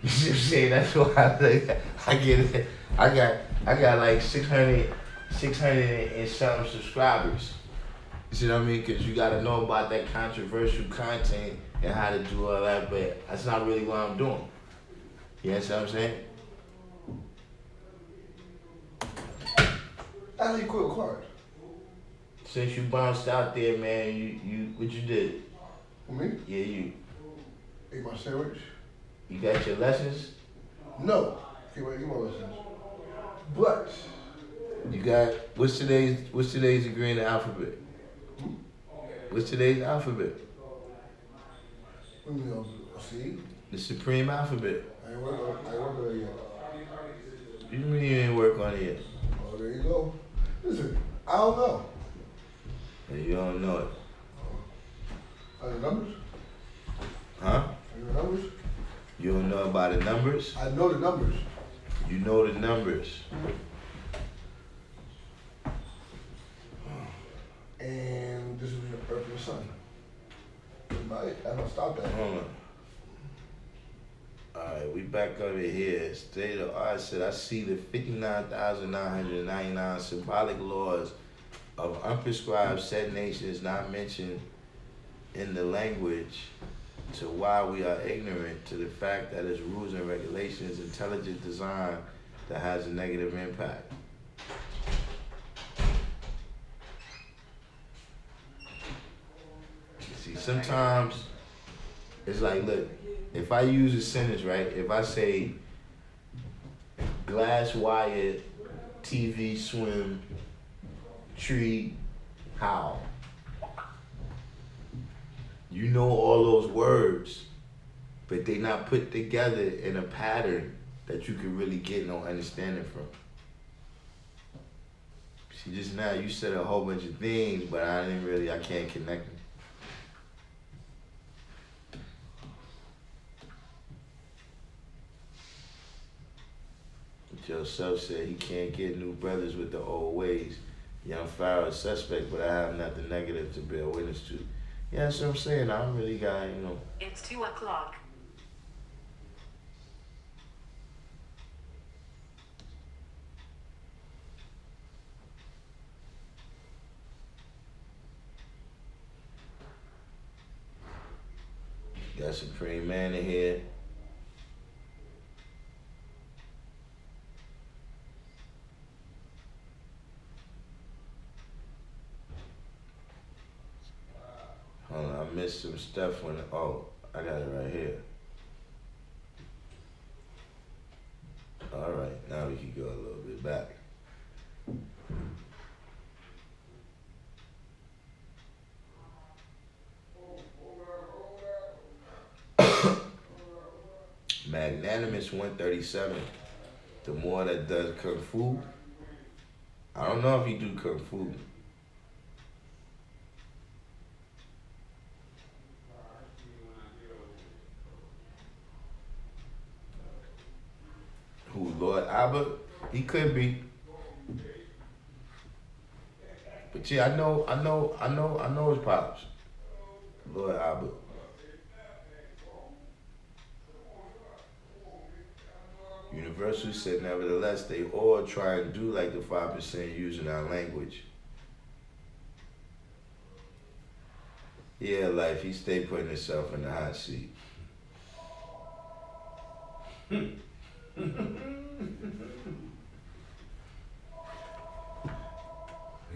You see what I'm saying? That's why I get it. I got like 600 and some subscribers. You see what I mean? Because you gotta know about that controversial content and how to do all that, but that's not really what I'm doing. You understand what I'm saying? How do you quit cards? Since you bounced out there, man, you what you did? For me? Yeah, you Ate my sandwich? got your lessons? No. Get my lessons. But, You got what's today's degree in the alphabet? What's today's alphabet? what do you mean, see? The supreme alphabet. I ain't work on it yet. You mean you ain't work on it yet? Oh, there you go. Listen, I don't know. And you don't know it. Are the numbers? Huh? Are the numbers? You don't know about the numbers? I know the numbers. You know the numbers. And this is the Earth and the Sun. I don't stop that. Hold on. Alright, we back over here. State of art said I see the 59,999 symbolic laws of unprescribed said nations not mentioned in the language to why we are ignorant to the fact that its rules and regulations, intelligent design that has a negative impact. See, sometimes it's like, look, if I use a sentence, right? If I say glass wire, TV, swim, tree, howl. You know all those words, but they not put together in a pattern that you can really get no understanding from. See, just now you said a whole bunch of things, but I can't connect them. Joseph said he can't get new brothers with the old ways. Young Pharaoh is suspect, but I have nothing negative to bear witness to. Yeah, that's what I'm saying. I don't really got, It's 2:00. Got Supreme Man in here. Hold on, I missed some stuff when, oh, I got it right here. All right, now we can go a little bit back. Magnanimous 137. The more that does Kung Fu. I don't know if he do Kung Fu. Who, Lord Albert? He could be. But yeah, I know his pops. Lord Albert. Universal said, nevertheless, they all try and do like the 5% using our language. Yeah, life, he stay putting himself in the hot seat. He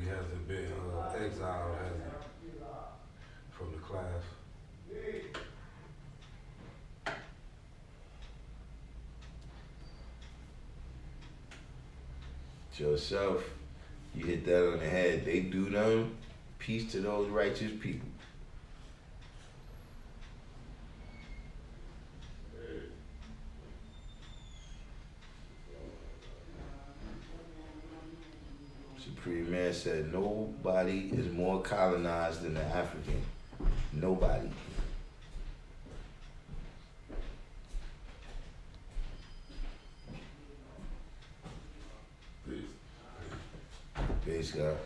hasn't been exiled, has he? From the class. Joseph, you hit that on the head. They do them. Peace to those righteous people. Supreme Man said, nobody is more colonized than the African. Nobody. Peace, God.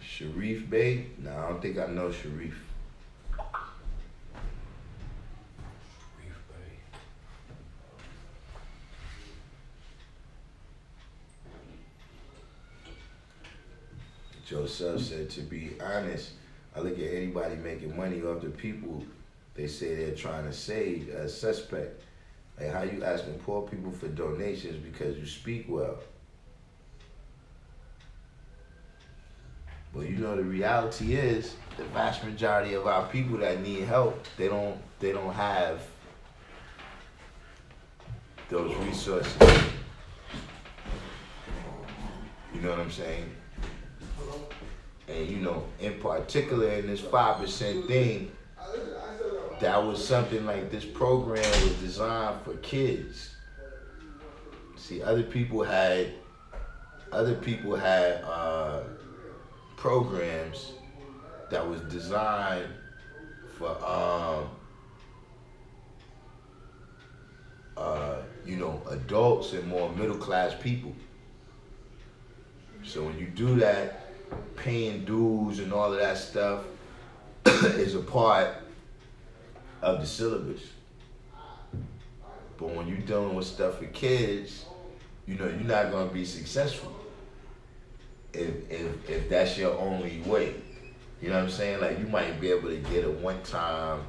Sharif Bey? Nah, I don't think I know Sharif. Joseph said, to be honest, I look at anybody making money off the people they say they're trying to save as suspect. Like, how you asking poor people for donations because you speak well? Well, you know, the reality is the vast majority of our people that need help, they don't have those resources. You know what I'm saying? And you know, in particular in this 5% thing, that was something like this program was designed for kids. See, other people had programs that was designed for you know, adults and more middle class people. So when you do that, paying dues and all of that stuff is a part of the syllabus. But when you're dealing with stuff for kids, you know, you're not gonna be successful if that's your only way. You know what I'm saying? Like, you might be able to get it one time,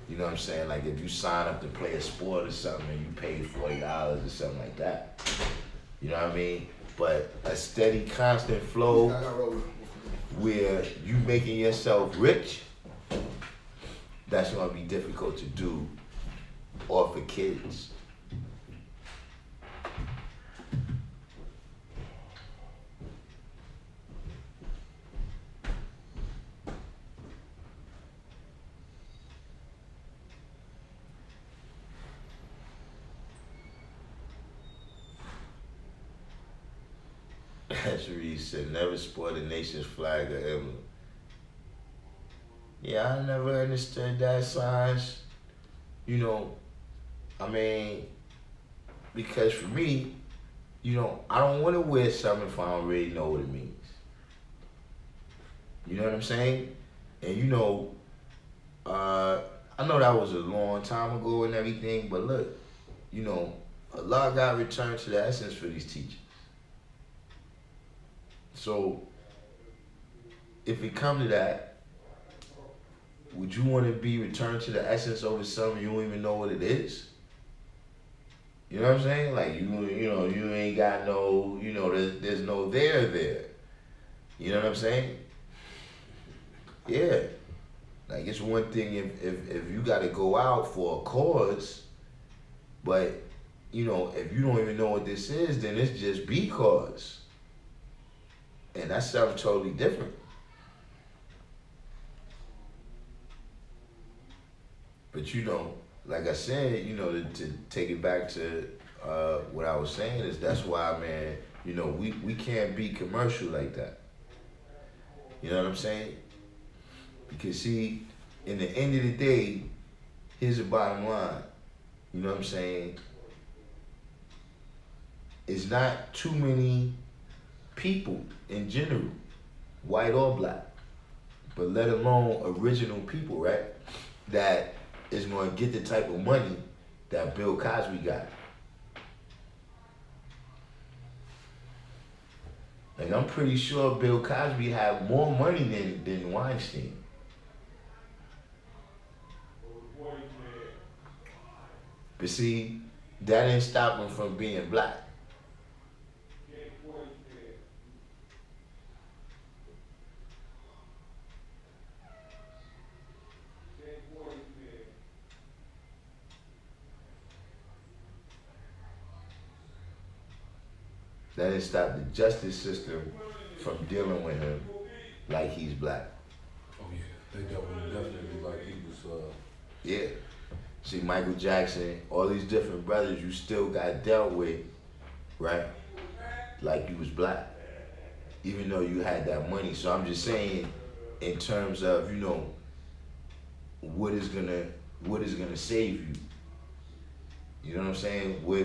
you know what I'm saying? Like, if you sign up to play a sport or something and you pay $40 or something like that. You know what I mean? But a steady, constant flow where you making yourself rich, that's gonna be difficult to do, or for kids. That's what he said. Never sport a nation's flag or emblem. Yeah, I never understood that signs. You know, I mean, because for me, I don't want to wear something if I don't really know what it means. You know what I'm saying? And I know that was a long time ago and everything, but look, Allah got returned to the essence for these teachers. So, if it come to that, would you want to be returned to the essence over something you don't even know what it is? You know what I'm saying? Like you ain't got no, there's no there. You know what I'm saying? Yeah. Like it's one thing if you got to go out for a cause, but if you don't even know what this is, then it's just because, and that's something totally different. But like I said, to take it back to what I was saying is that's why, man, we can't be commercial like that. You know what I'm saying? Because see, in the end of the day, here's the bottom line. You know what I'm saying? It's not too many people in general, white or black, but let alone original people, right? That is going to get the type of money that Bill Cosby got. Like I'm pretty sure Bill Cosby had more money than Weinstein. But see, that didn't stop him from being black. That didn't stop the justice system from dealing with him like he's black. Oh yeah, they definitely like he was. Yeah. See, Michael Jackson, all these different brothers you still got dealt with, right? Like you was black, even though you had that money. So I'm just saying, in terms of what is gonna save you. You know what I'm saying? What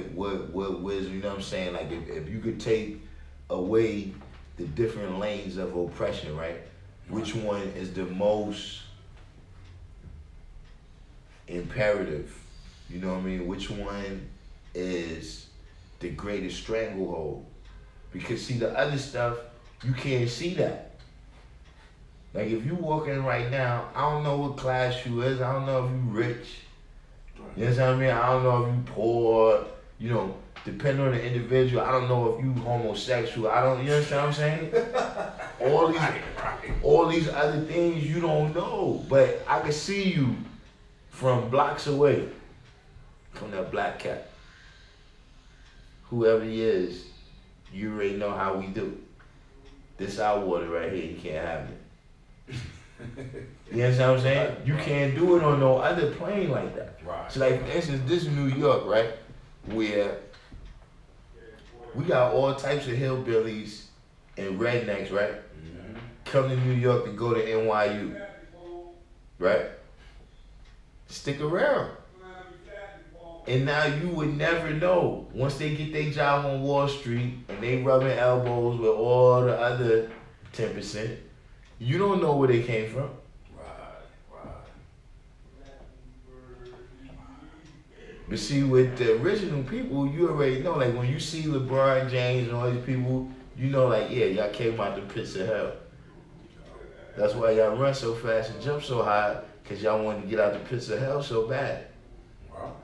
is, you know what I'm saying? Like if you could take away the different lanes of oppression, right? Which one is the most imperative? You know what I mean? Which one is the greatest stranglehold? Because see, the other stuff, you can't see that. Like if you walk in right now, I don't know what class you is. I don't know if you rich. You know what I mean? I don't know if you poor. Depending on the individual, I don't know if you homosexual. I don't. You understand what I'm saying? All these other things you don't know, but I can see you from blocks away. Come that black cat. Whoever he is, you already know how we do. This our water right here. You can't have it. You understand what I'm saying? You can't do it on no other plane like that. Right. So like for instance, this is New York, right? Where we got all types of hillbillies and rednecks, right? Mm-hmm. Come to New York to go to NYU, right? Stick around. And now you would never know. Once they get their job on Wall Street and they rubbing elbows with all the other 10%, you don't know where they came from. Right. But see, with the original people, you already know. Like when you see LeBron James and all these people, you know, like, yeah, y'all came out the pits of hell. That's why y'all run so fast and jump so high, because y'all wanted to get out the pits of hell so bad. Wow.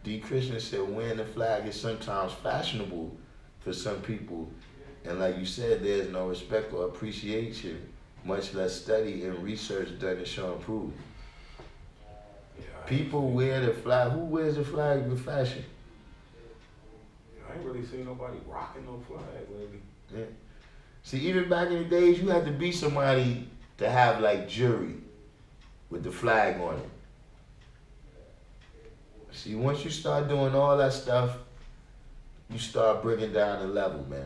D. Christian said, wearing the flag is sometimes fashionable for some people. And like you said, there's no respect or appreciation, much less study and research done to show and prove. People wear the flag. Who wears the flag with fashion? I ain't really seen nobody rocking no flag lately. Yeah. See, even back in the days, you had to be somebody to have like jewelry with the flag on it. See, once you start doing all that stuff, you start bringing down the level, man.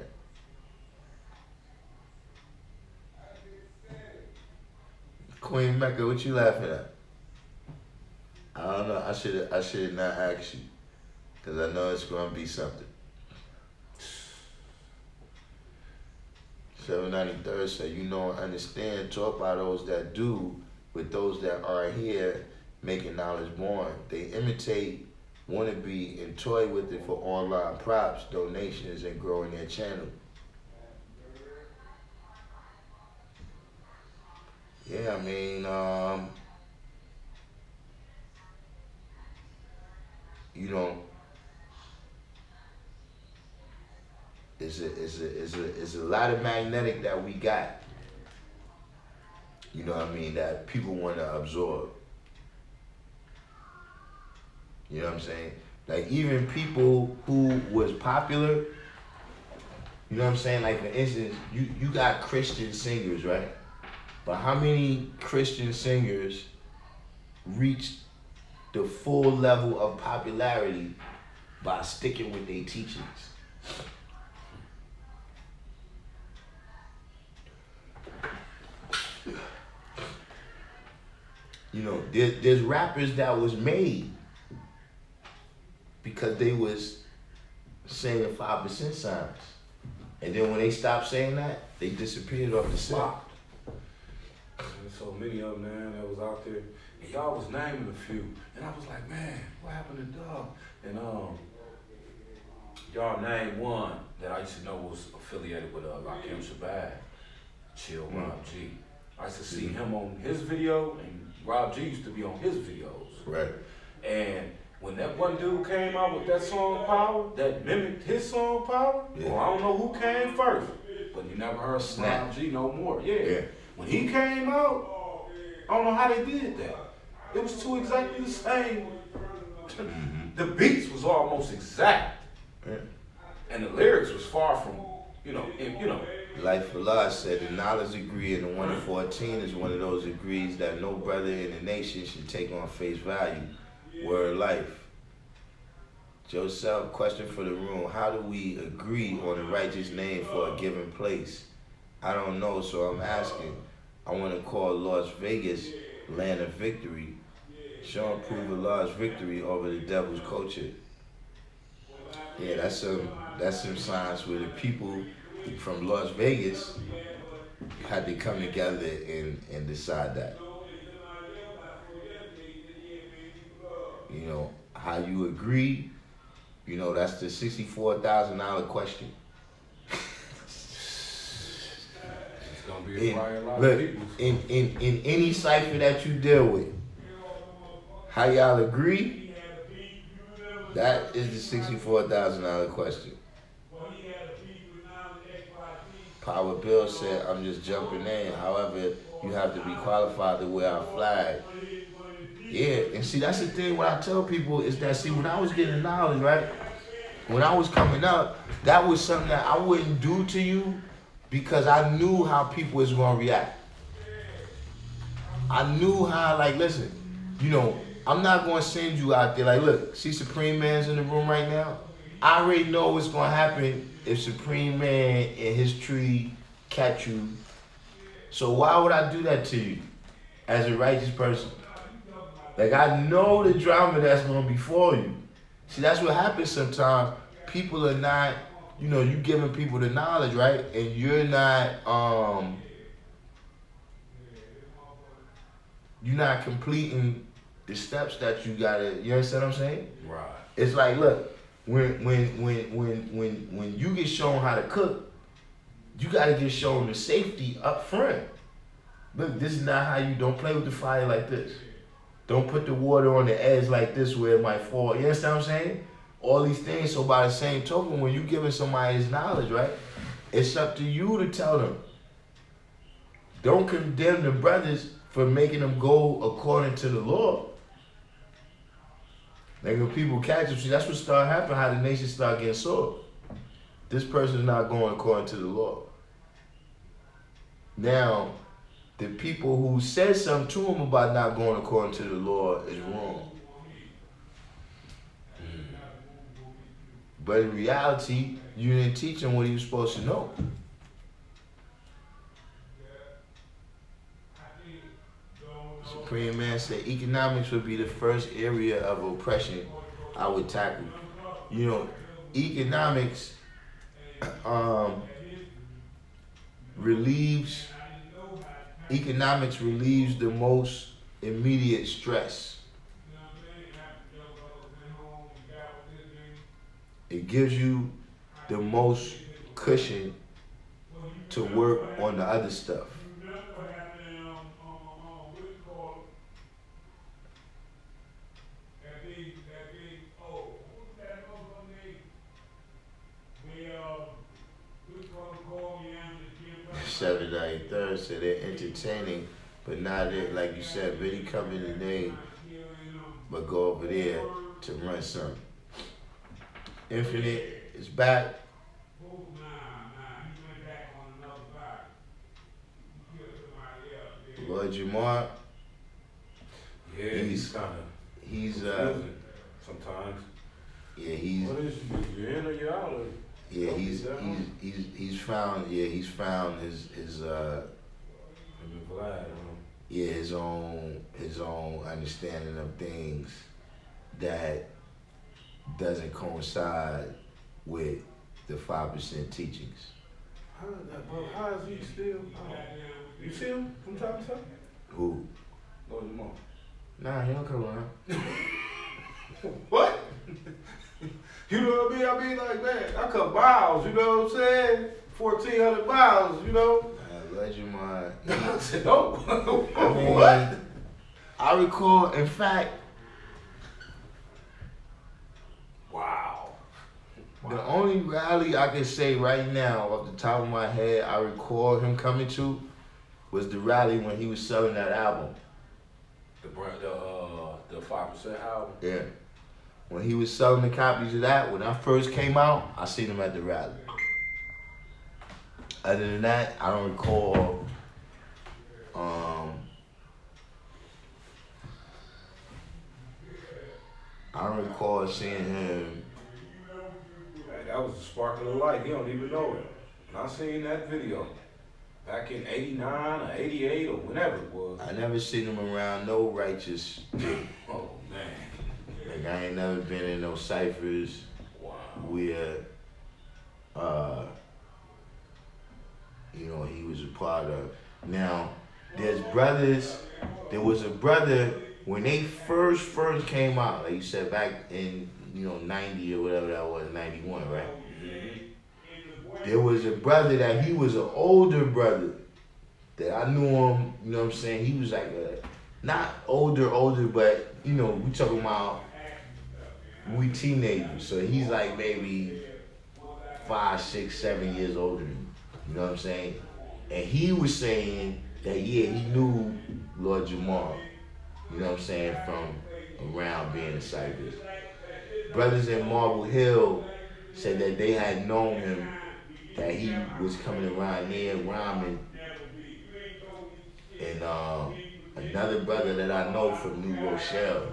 Queen Mecca, what you laughing at? I don't know. I should not ask you, cause I know it's gonna be something. 793rd said, you know and understand, taught by those that do, with those that are here, making knowledge born. They imitate, wanna be, and toy with it for online props, donations, and growing their channel. Yeah, I mean, you know, it's a lot of magnetic that we got. You know what I mean? That people want to absorb. You know what I'm saying? Like even people who was popular, you know what I'm saying? Like for instance, you got Christian singers, right? But how many Christian singers reached the full level of popularity by sticking with their teachings? You know, there's rappers that was made because they was saying 5% signs. And then when they stopped saying that, they disappeared off the scene. There's so many of them, man, that was out there. And y'all was naming a few. And I was like, man, what happened to Dub? And y'all named one that I used to know was affiliated with Darkim Shabazz, Chill Rob G. I used to see him on his video, and Rob G used to be on his videos. Right. And when that one dude came out with that song Power, that mimicked his song Power, well, I don't know who came first, but you never heard Rob G no more. Yeah. When he came out, I don't know how they did that. It was two exactly the same. The beats was almost exact. Yeah. And the lyrics was far from, you know. Life Allah said the knowledge degree in the 1 to 14 is one of those degrees that no brother in the nation should take on face value. Word life. Joseph, question for the room. How do we agree on a righteous name for a given place? I don't know, so I'm asking. I want to call Las Vegas land of victory. Show and prove Allah's victory over the devil's culture. Yeah, that's some signs where the people from Las Vegas had to come together and decide that. You know, how you agree, you know, that's the $64,000 question. It's gonna be a lot look, of people. In any cipher that you deal with, how y'all agree, that is the $64,000 question. Power Bill said, I'm just jumping in. However, you have to be qualified to wear our flag. Yeah, and see, that's the thing what I tell people is that, see, when I was getting knowledge, right, when I was coming up, that was something that I wouldn't do to you because I knew how people was going to react. I knew how, like, listen, you know, I'm not going to send you out there, like, look, see Supreme Man's in the room right now? I already know what's going to happen if Supreme Man and his tree catch you. So why would I do that to you as a righteous person? Like, I know the drama that's going to be for you. See, that's what happens sometimes. People are not, you know, you giving people the knowledge, right? And you're not completing the steps that you gotta, you understand what I'm saying? Right. It's like, look, when you get shown how to cook, you gotta get shown the safety up front. Look, this is not how you, don't play with the fire like this. Don't put the water on the edge like this where it might fall. You understand what I'm saying? All these things. So by the same token, when you giving somebody his knowledge, right, it's up to you to tell them. Don't condemn the brothers for making them go according to the law. Like when people catch them, see, that's what start happening, how the nation start getting sold. This person's not going according to the law. Now, the people who said something to him about not going according to the law is wrong. But in reality, you didn't teach him what he was supposed to know. Supreme Man said economics would be the first area of oppression I would tackle. You know, economics um, relieves relieves the most immediate stress. It gives you the most cushion to work on the other stuff. Seven night third said they're entertaining, but not it like you said, really come in the name, but go over there to run something. Infinite is back. Lord Jamar. Yeah, he's kind of. He's sometimes. Yeah, he's. What is you in or you out? Or yeah, he's found his yeah, his own understanding of things that doesn't coincide with the 5% teachings. How is he still? You see him from time to time? Who? Lord Jamar. Nah, he don't come around. What? You know what I mean? I mean, like, man, I cut miles, you know what I'm saying? 1,400 miles, you know? Lord Jamar. I said, no. I mean, What? I recall, in fact, Wow. the only rally I can say right now, off the top of my head, I recall him coming to, was the rally when he was selling that album. The 5% album. Yeah. When he was selling the copies of that, when I first came out, I seen him at the rally. Other than that, I don't recall. I don't recall seeing him. Hey, that was the spark of the light. He don't even know it. When I seen that video back in 89 or 88 or whenever it was. I never seen him around no righteous. Oh, man. Like, I ain't never been in no ciphers where, you know, he was a part of. Now, there was a brother, when they first came out, like you said, back in, 90 or whatever that was, 91, right? Mm-hmm. There was a brother that he was an older brother that I knew him, you know what I'm saying? He was like not older, but, we talking about we teenagers. So he's like maybe 5, 6, 7 years older than me. You know what I'm saying? And he was saying that, yeah, he knew Lord Jamar, you know what I'm saying, from around being in Cyprus. Brothers in Marble Hill said that they had known him, that he was coming around near rhyming. And another brother that I know from New Rochelle,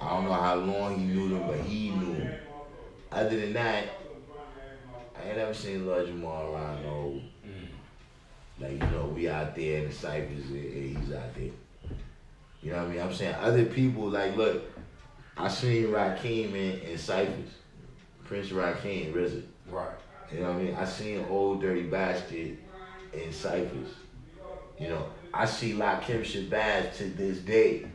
I don't know how long he knew them, but he knew him. Other than that, I ain't never seen Lord Jamar around no, like, we out there in the ciphers and he's out there. You know what I mean? I'm saying other people, like, look, I seen Rakim in ciphers. Prince Rakim, RZA. Right. You know what I mean? I seen Old Dirty Bastard in ciphers. I see Lakim Shabazz to this day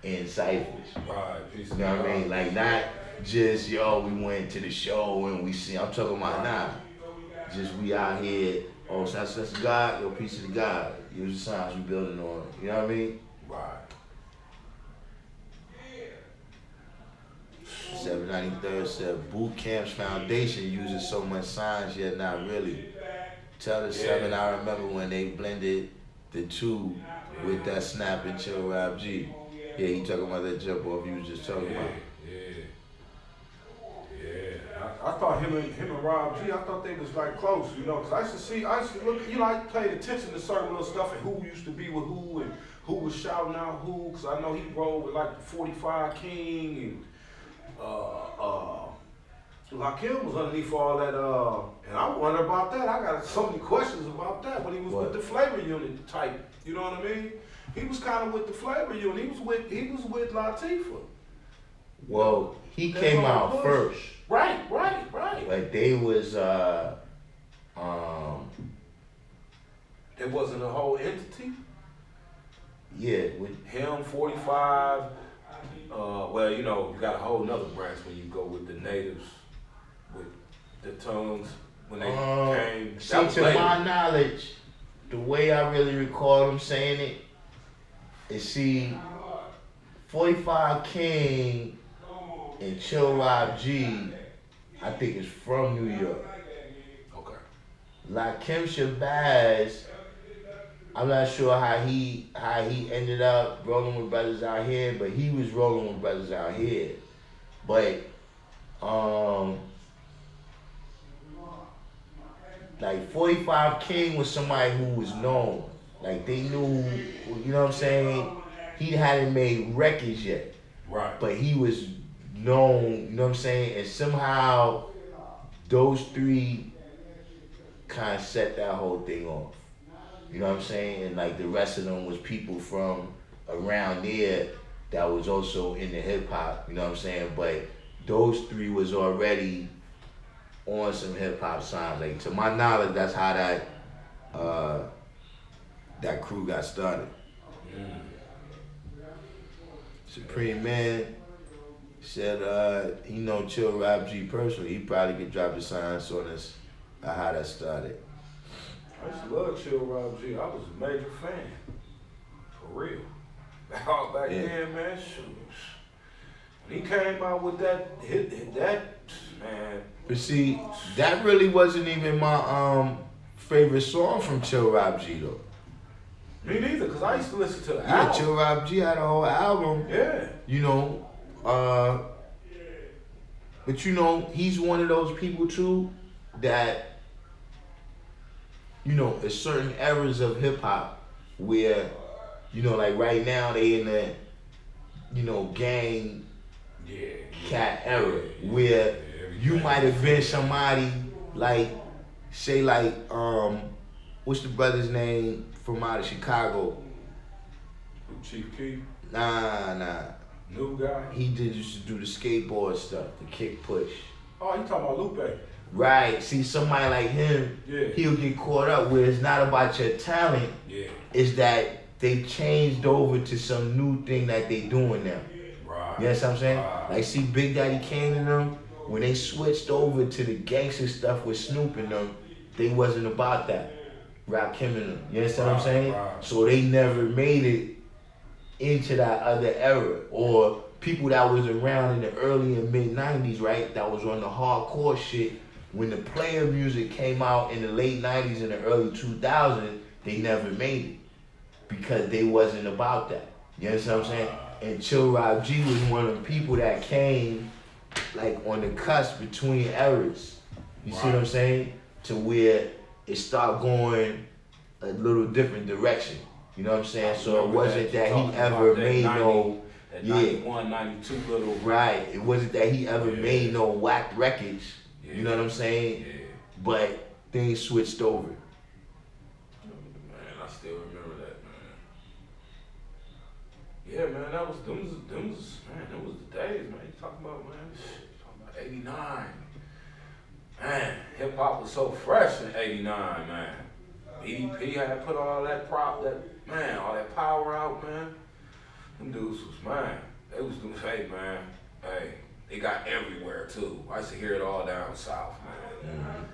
in ciphers. Right. You know what I mean? Like, not just, we went to the show and we see. I'm talking about now. Just we out here, that's God, peace of the God. Use the signs we building on. You know what I mean? Right. 793rd said, Boot Camp's foundation uses so much science, yet not really. Tell the 7, I remember when they blended the 2 with that snap and chill Rap G. Yeah, he talking about that jump off you was just talking about. Yeah. I thought him and Rob G, I thought they was like close, because I used to look, I paid attention to certain little stuff and who used to be with who and who was shouting out who, because I know he rolled with like the 45 King and Lakim was underneath all that, and I wonder about that. I got so many questions about that when he was What? with the flavor unit type. You know what I mean? He was kind of with the flavor unit. He was with Latifah. Well, he They came gonna out push. first. Right. Like they was There wasn't a whole entity. yeah, with Him, 45. Well, you know, you got a whole nother branch when you go with the natives, with the tongues when they came. see, That was to later. my knowledge, the way I really recall him saying it is, see, 45 King and Chill Rob G, I think is from New York. Okay. Lakim Shabazz, I'm not sure how he ended up rolling with brothers out here, but he was rolling with brothers out here. But like 45 King was somebody who was known. Like they knew, you know what I'm saying? He hadn't made records yet, Right. but he was known, you know what I'm saying? And somehow those three kind of set that whole thing off. You know what I'm saying? And like the rest of them was people from around there that was also in the hip hop, you know what I'm saying? But those three was already on some hip hop sounds. Like to my knowledge, that's how that crew got started. Supreme Man said he know Chill Rob G personally. He probably could drop the science on us how that started. I used to love Chill Rob G. I was a major fan. For real. Back then, man, shoot. When he came out with that hit that, man. But see, that really wasn't even my favorite song from Chill Rob G though. Me neither, because I used to listen to the Yeah, album. Chill Rob G had a whole album. Yeah. You know, but you know, he's one of those people too that, you know, at certain eras of hip hop where, you know, like right now they in the, you know, gang cat era where you might have been somebody like, say like, what's the brother's name from out of Chicago? Chief Keef. Nah. New guy. He used to do the skateboard stuff, the kick push. Oh, you talking about Lupe? Right. See, somebody like him, Yeah. he'll get caught up where it's not about your talent. Yeah. It's that they've changed over to some new thing that they doing now. Right. You know what I'm saying? Right. Like, see, Big Daddy Kane and them, when they switched over to the gangster stuff with Snoop and them, they wasn't about that. Rakim and them. You understand what I'm saying? Right. So they never made it into that other era. Or people that was around in the early and mid 90s, right? That was on the hardcore shit. When the player music came out in the late 90s and the early 2000s, they never made it. Because they wasn't about that. You understand what I'm saying? And Chill Rob G was one of the people that came like on the cusp between eras. You see what I'm saying? To where it started going a little different direction. You know what I'm saying? So it wasn't that he ever made no, that yeah, 91, 92 little. right. It wasn't that he ever made no whack records. You know what I'm saying? Yeah. But things switched over. Man, I still remember that, man. Yeah, man, that was them was the days, man. You talking about, man, shit, talking about 89. Man, hip hop was so fresh in 89, man. BDP had put all that all that power out, man. Them dudes was, man, they was doing, hey, man, hey, they got everywhere, too. I used to hear it all down south, man.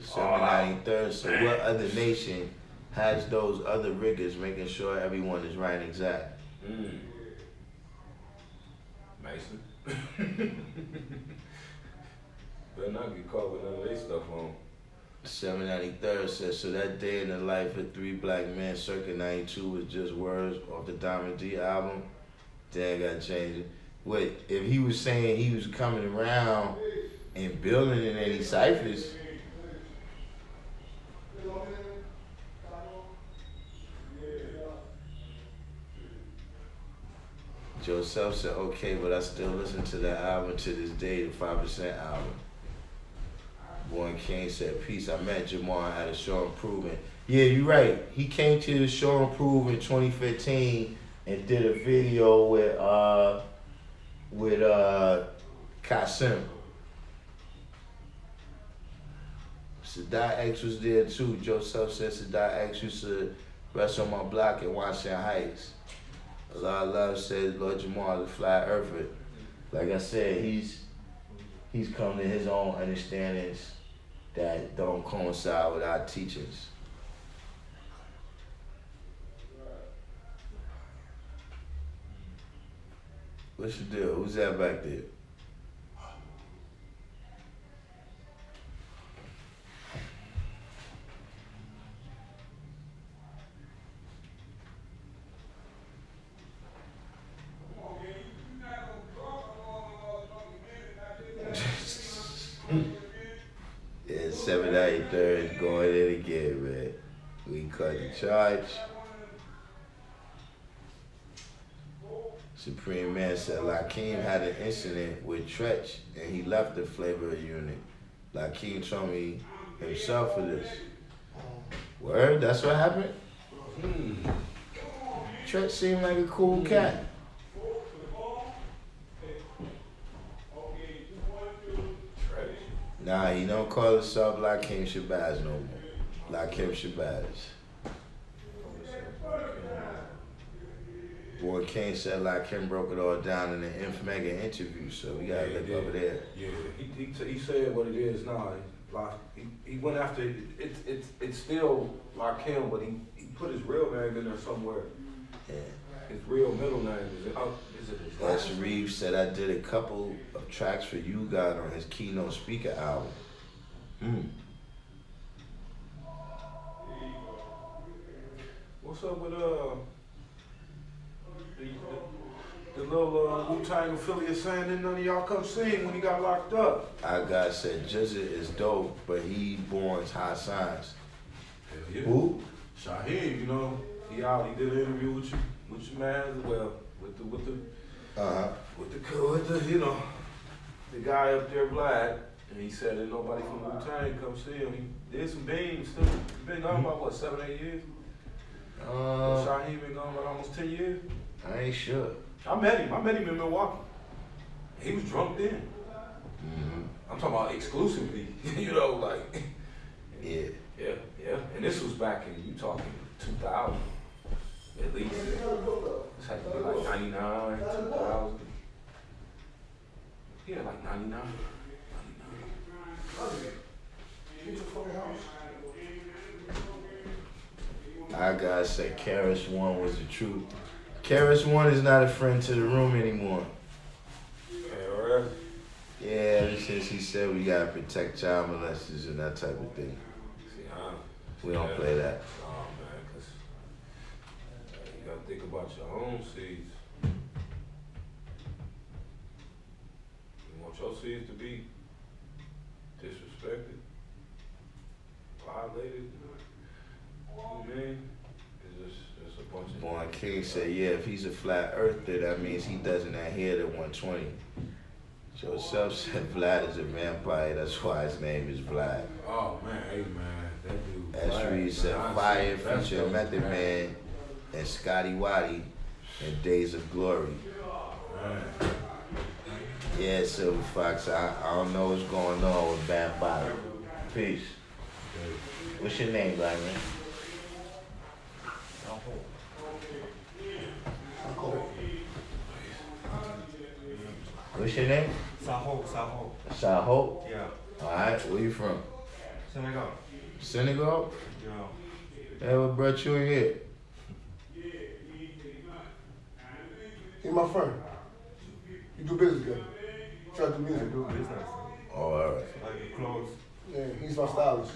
793rd. So man. what other nation has those other riggers making sure everyone is right and exact? Mason. Better not get caught with none of their stuff on. 793rd says, so that day in the life of three black men circa 92 was just words off the Diamond D album. Then got to change it. Wait, if he was saying he was coming around and building in any ciphers, Joseph said, okay, but I still listen to the album to this day, the 5% album. Born King said, peace. I met Jamal at a show improvement. Yeah, you're right. He came to the show improve in 2015 and did a video with Kasim. Sadat X was there too. Joseph said Sadat X used to rest on my block in Washington Heights. A lot of love said Lord Jamal, the flat earther. Like I said, he's come to his own understandings that don't coincide with our teachings. What's the deal? Who's that back there? Yeah, 793rd going in again, man. We cut the charge. Supreme Man said Lakeem had an incident with Tretch and he left the flavor unit. Lakeem told me himself for this. Word? That's what happened? Tretch seemed like a cool cat. Nah, he don't call himself Lakeem Shabazz no more. Lakeem Shabazz. Boy King said Lakeem broke it all down in the Mega interview, so we gotta look over there. Yeah, he said what it is now. Like he went after it. It's still Lakeem, but he put his real name in there somewhere. Yeah. His real middle name is it his last name? Reeves said I did a couple of tracks for You God on his Keynote Speaker album. What's up with the little Wu-Tang affiliate saying that none of y'all come sing when he got locked up? Our guy said Jizza is dope, but he borns high signs. Hell yeah. Who? Shaheem, you know, he out. He did an interview with your man as well, with the you know, the guy up there black, and he said that nobody from Wu-Tang come see him. He did some beans too. He been gone about what, 7-8 years? Shaheem been gone about almost 10 years. I ain't sure. I met him in Milwaukee. He was drunk then. I'm talking about exclusively, you know, like. Yeah. Yeah. And this was back in, you talking 2000, at least. This had to be like 99, 2000. Yeah, like 99. Our guy said Karis One was the truth. Karis One is not a friend to the room anymore. KRS? Yeah, ever since he said we gotta protect child molesters and that type of thing. We don't play that. Oh man, cause you gotta think about your own seeds. You want your seeds to be disrespected, violated. You mean? It's just a bunch of. Born King said, yeah, if he's a flat earther, that means he doesn't adhere to 120. Joseph said Vlad is a vampire, that's why his name is Vlad. Oh man, hey man, that dude. That's Reed said Fire featuring Method Man and Scotty Waddy in Days of Glory. Man. Yeah, Silver Fox, I don't know what's going on with Vampire. Peace. What's your name, black man? What's your name? Saho. Saho? Yeah. Alright, where you from? Senegal. Senegal? Yeah. Hey, what brought you in here? He's my friend. You do business good. Try to do I music. do business. Oh, alright. Like clothes. Yeah, he's my stylist.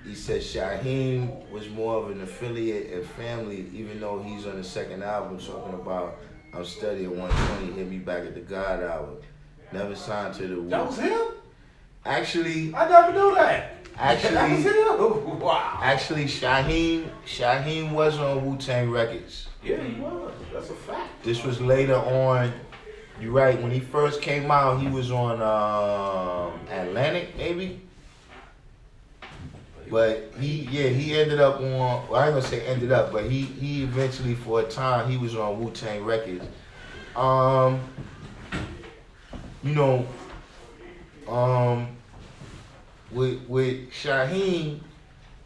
He said Shaheem was more of an affiliate and family, even though he's on the second album talking about I'm studying 120, hit me back at the God Hour. Never signed to the That was him? Actually, I never knew that. Actually, Wow. actually, Shaheem was on Wu-Tang Records. Yeah, he was. That's a fact. This was later on. You're right. When he first came out, he was on Atlantic, maybe. But he ended up on. Well, I ain't gonna say ended up, but he eventually, for a time, he was on Wu-Tang Records. You know, with Shaheem,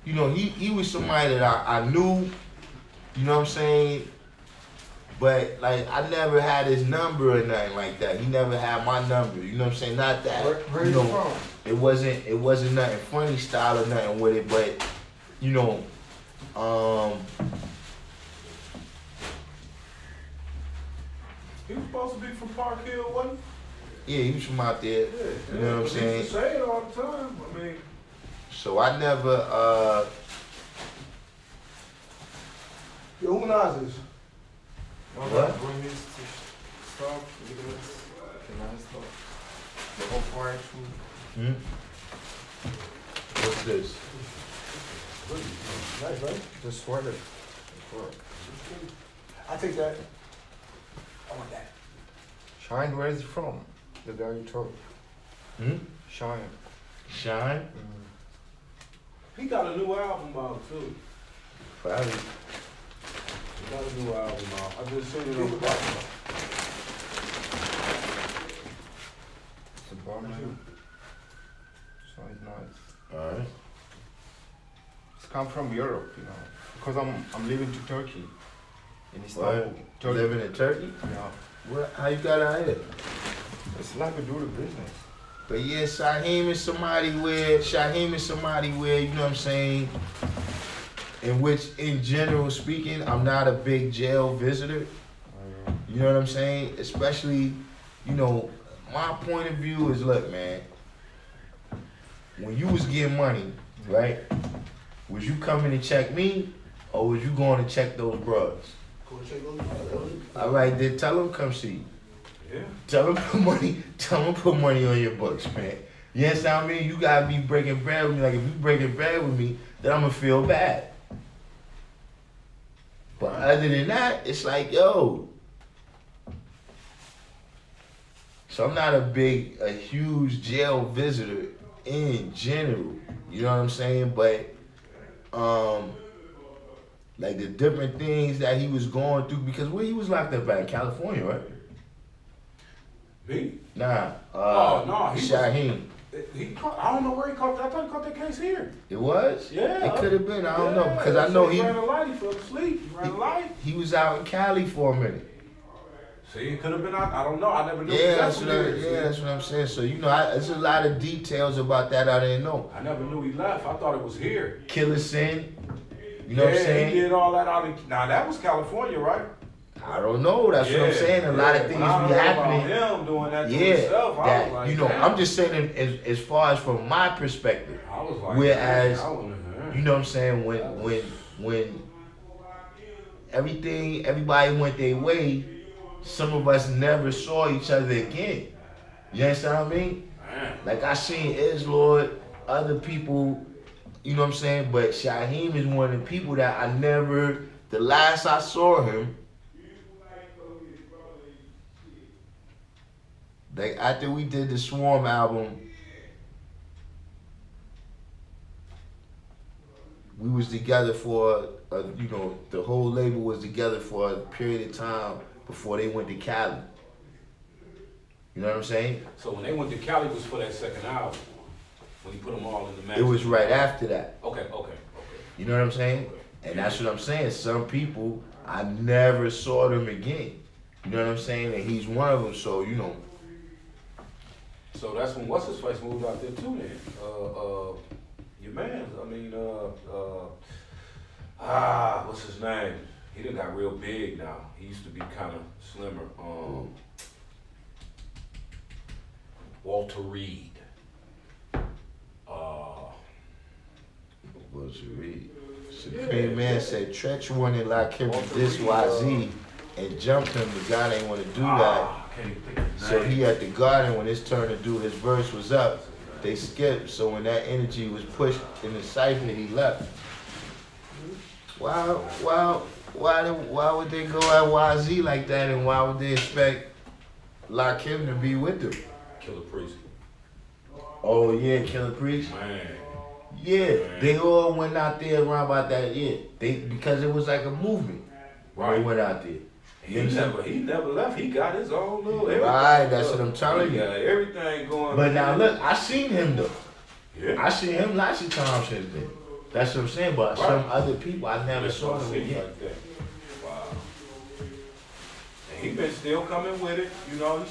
you know, he was somebody that I knew. You know what I'm saying? But like I never had his number or nothing like that. He never had my number. You know what I'm saying? Not that Where you you know, from? it wasn't nothing funny style or nothing with it, but you know, He was supposed to be from Park Hill, wasn't yeah, he was from out there. he? You know what I'm He saying? used to say it all the time. I mean, So I never Yo, who Nas is? What? Bring this to stop. Look at this. The nice stuff. The off-white food. what's this? Nice, right? The sweater. I take that. I want that. Shine, where is it from? The guy you told. Shine. Shine? he got a new album out too. Probably. He got a new album out. I just seen it on the bottom. It's a bomb. So it's nice. Alright. It's come from Europe, you know. Because I'm living to Turkey. In Istanbul. What? Turkey. Living in Turkey? Yeah. What? How you got out here? It's like a do the business. But yeah, Shaheem is somebody where, you know what I'm saying, in which, in general speaking, I'm not a big jail visitor. You know what I'm saying? Especially, you know, my point of view is, look, man, when you was getting money, right, was you coming to check me, or was you going to check those brothers? Go check those brothers. All right, then tell them come see you. Yeah. Tell them put money on your books, man. You understand what I mean? You gotta be breaking bread with me. Like if you breaking bread with me, then I'ma feel bad. But other than that, it's like, yo. So I'm not a huge jail visitor in general. You know what I'm saying? But like the different things that he was going through, because where he was locked up at, California, right? Me? Nah, Oh, no, he was- Shaheem. I don't know where he caught that. I thought he caught that case here. It was? Yeah. It could have been. I don't know Yeah, because I know he ran a light. He fell asleep. He ran a light. he was out in Cali for a minute. See, it could have been. I don't know. I never knew. Yeah, he that's left what from here. that's what I'm saying. So you know, there's a lot of details about that I didn't know. I never knew he left. I thought it was here. Killer Sin. You know what I'm He saying? did all that out in. Now that was California, right? I don't know. That's what I'm saying. A lot of things be When I heard happening. about him doing that to Yeah, himself, I that was like, you know. damn. I'm just saying as far as from my perspective. I was like, Whereas, damn, I wouldn't- you know what I'm saying, when everybody went their way, some of us never saw each other again. You understand what I mean? Man. Like I seen Islord, other people, you know what I'm saying? But Shaheem is one of the people that I never, the last I saw him, like after we did the Swarm album, we was together for, you know, the whole label was together for a period of time before they went to Cali. You know what I'm saying? So when they went to Cali, it was for that second album. When he put them all in the match. It was right after that. Okay. You know what I'm saying? And that's what I'm saying. Some people, I never saw them again. You know what I'm saying? And he's one of them, so, you know. So that's when what's his face moved out there too then. Your man, what's his name? He done got real big now. He used to be kind of slimmer. Walter Reed. What's it read? Supreme Man said Tretch wanted like him to diss YZ and jumped him. The guy didn't want to do that. Can't even think of his So name. he at the Garden when his turn to do his verse was up. they skipped. So when that energy was pushed in the cipher, he left. Why would they go at YZ like that, and why would they expect Lakim to be with them? Killer Priest. Oh yeah, Killer Priest. Man. Yeah, Man. they all went out there around about that. Yeah, because it was like a movement. Right. They went out there. He never left. He got his own little everything. Right, that's what I'm telling He you. got everything going. But now look, I seen him though. Yeah. I seen him lots of times since then. That's what I'm saying. But Right. some other people, I never That's saw what them it seems again. like that. Wow. And he been still coming with it. You know,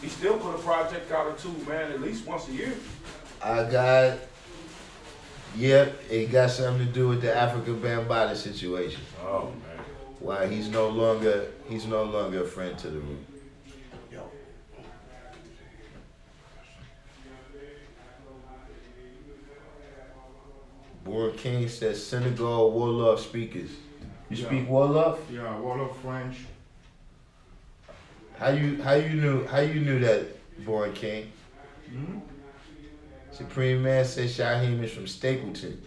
he still put a project out or two, man, at least once a year. Yep, it got something to do with the African Bambaataa situation. Oh man. Why he's no longer a friend to the root. Born King says Senegal Wolof speakers. You speak Wolof? Yeah, Wolof French. How you knew that, Born King? Mm-hmm. Supreme Man says Shaheem is from Stapleton.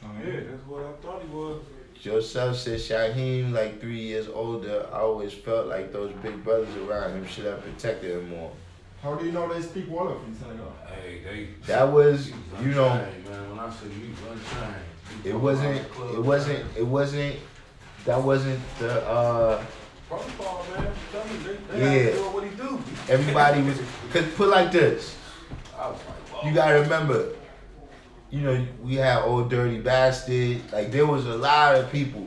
Yeah, that's what I thought he was. Joseph says Shaheem like 3 years older. I always felt like those big brothers around him should have protected him more. How do you know they speak Wolof in Senegal? Hey, That was, you know, man, when I said you unchained, that wasn't the, protocol, man. Tell me, they Yeah. had to do what he do. everybody was, cause put like this, I was like, whoa. you gotta remember, you know, we had Old Dirty Bastard, like there was a lot of people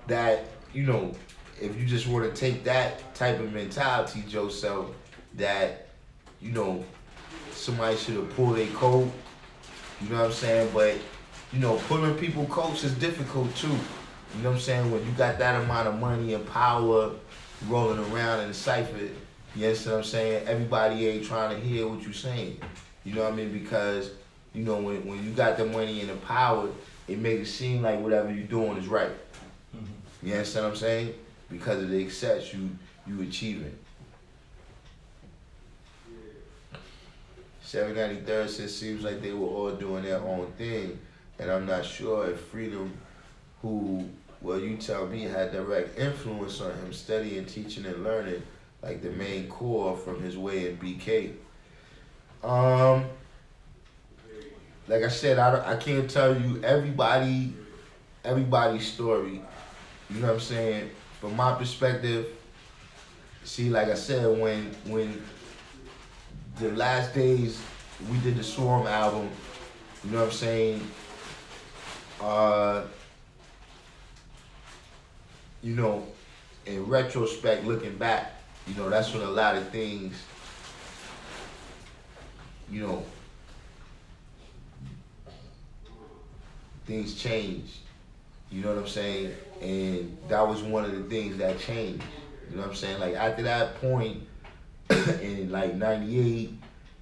that, you know, if you just want to take that type of mentality, Joseph, that, you know, somebody should have pulled their coat, you know what I'm saying? But, you know, pulling people coats is difficult too. You know what I'm saying? When you got that amount of money and power rolling around in the cipher, you understand what I'm saying? Everybody ain't trying to hear what you're saying. You know what I mean? Because, you know, when you got the money and the power, it makes it seem like whatever you're doing is right. Mm-hmm. You understand what I'm saying? Because of the success you achieving. 793rd says seems like they were all doing their own thing, and I'm not sure if Freedom, who, well, you tell me, had direct influence on him studying, teaching, and learning, like the main core from his way in BK. Like I said, I can't tell you everybody's story. You know what I'm saying? From my perspective, see, like I said, when the last days we did the Swarm album, you know what I'm saying? You know, in retrospect, looking back, you know, that's when a lot of things, you know, things changed. You know what I'm saying? And that was one of the things that changed. You know what I'm saying? Like after that point, in like 98,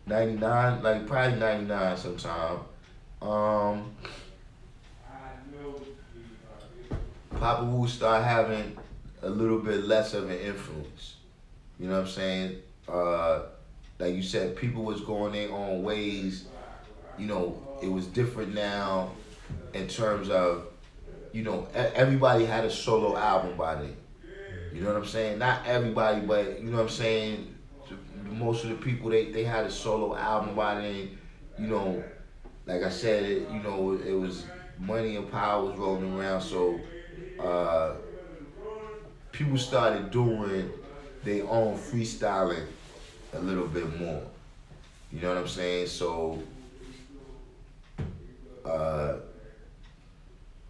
99, like probably 99 sometime, Papa Wu started having a little bit less of an influence. You know what I'm saying? Like you said, people was going their own ways. You know, it was different now in terms of, you know, everybody had a solo album by then. You know what I'm saying? Not everybody, but you know what I'm saying? Most of the people, they had a solo album by then. You know, like I said, it was money and power was rolling around, so people started doing their own freestyling a little bit more. You know what I'm saying? So,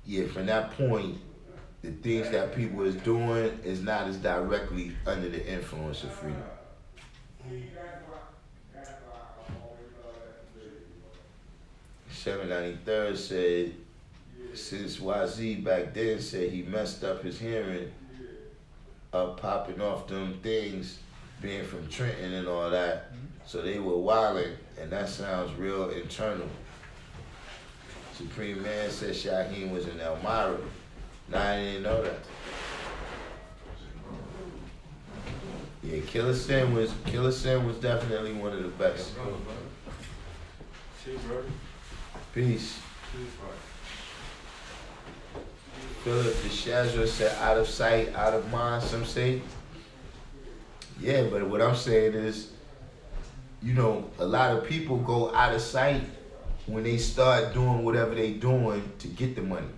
yeah, from that point, the things that people is doing is not as directly under the influence of freedom. 793rd said, since YZ back then said he messed up his hearing, popping off them things, being from Trenton and all that, so they were wilding, and that sounds real internal. Supreme Man said Shaheem was in Elmira. Nah, I didn't know that. Yeah, Killer Sin was definitely one of the best. Shit, brother. Peace. Shit, right. Philip the Shazra said, out of sight, out of mind, some say. Yeah, but what I'm saying is, you know, a lot of people go out of sight when they start doing whatever they doing to get the money.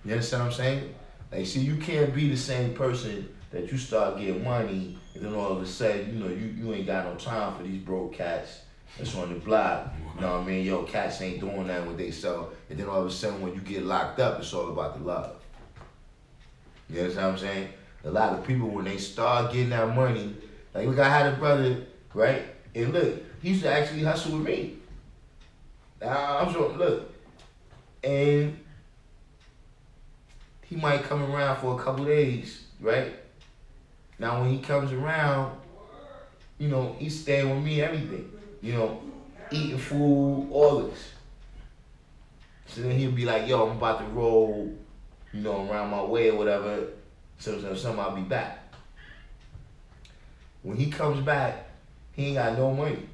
You understand what I'm saying? Like, see, you can't be the same person that you start getting money, and then all of a sudden, you know, you ain't got no time for these broke cats that's on the block. You know what I mean? Yo, cats ain't doing that with they sell. And then all of a sudden, when you get locked up, it's all about the love. You understand what I'm saying? A lot of people, when they start getting that money, like, look, I had a brother, right? And look, he used to actually hustle with me. I'm sure, look, and he might come around for a couple days, right? Now, when he comes around, you know, he's staying with me, everything. You know, eating food, all this. So then he'll be like, yo, I'm about to roll, you know, around my way or whatever. So I'll be back. When he comes back, he ain't got no money.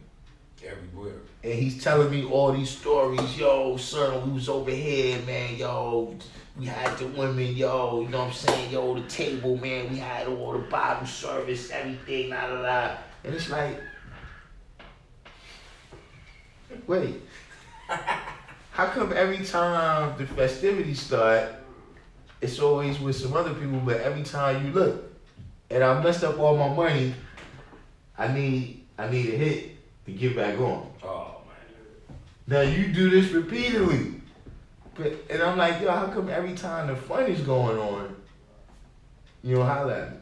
Everywhere. And he's telling me all these stories. Yo, son, we was over here, man. Yo, we had the women, yo, you know what I'm saying? Yo, the table, man. We had all the bottle service, everything, la la la. And it's like, wait, how come every time the festivities start, it's always with some other people, but every time you look, and I messed up all my money, I need a hit to get back on. Oh, man. Now you do this repeatedly. And I'm like, yo, how come every time the fun is going on, you don't holler at me?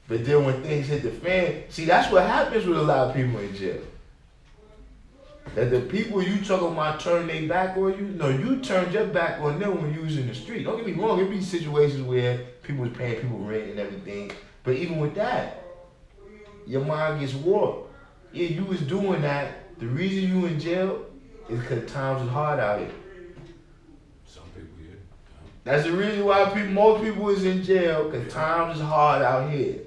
But then when things hit the fan, see, that's what happens with a lot of people in jail. That the people you talking about turn their back on you, no, you turned your back on them when you was in the street. Don't get me wrong, it be situations where people was paying people rent and everything. But even with that, your mind gets warped. Yeah, you was doing that. The reason you in jail is because times is hard out here. Some people, yeah. That's the reason why most people is in jail, because times is hard out here.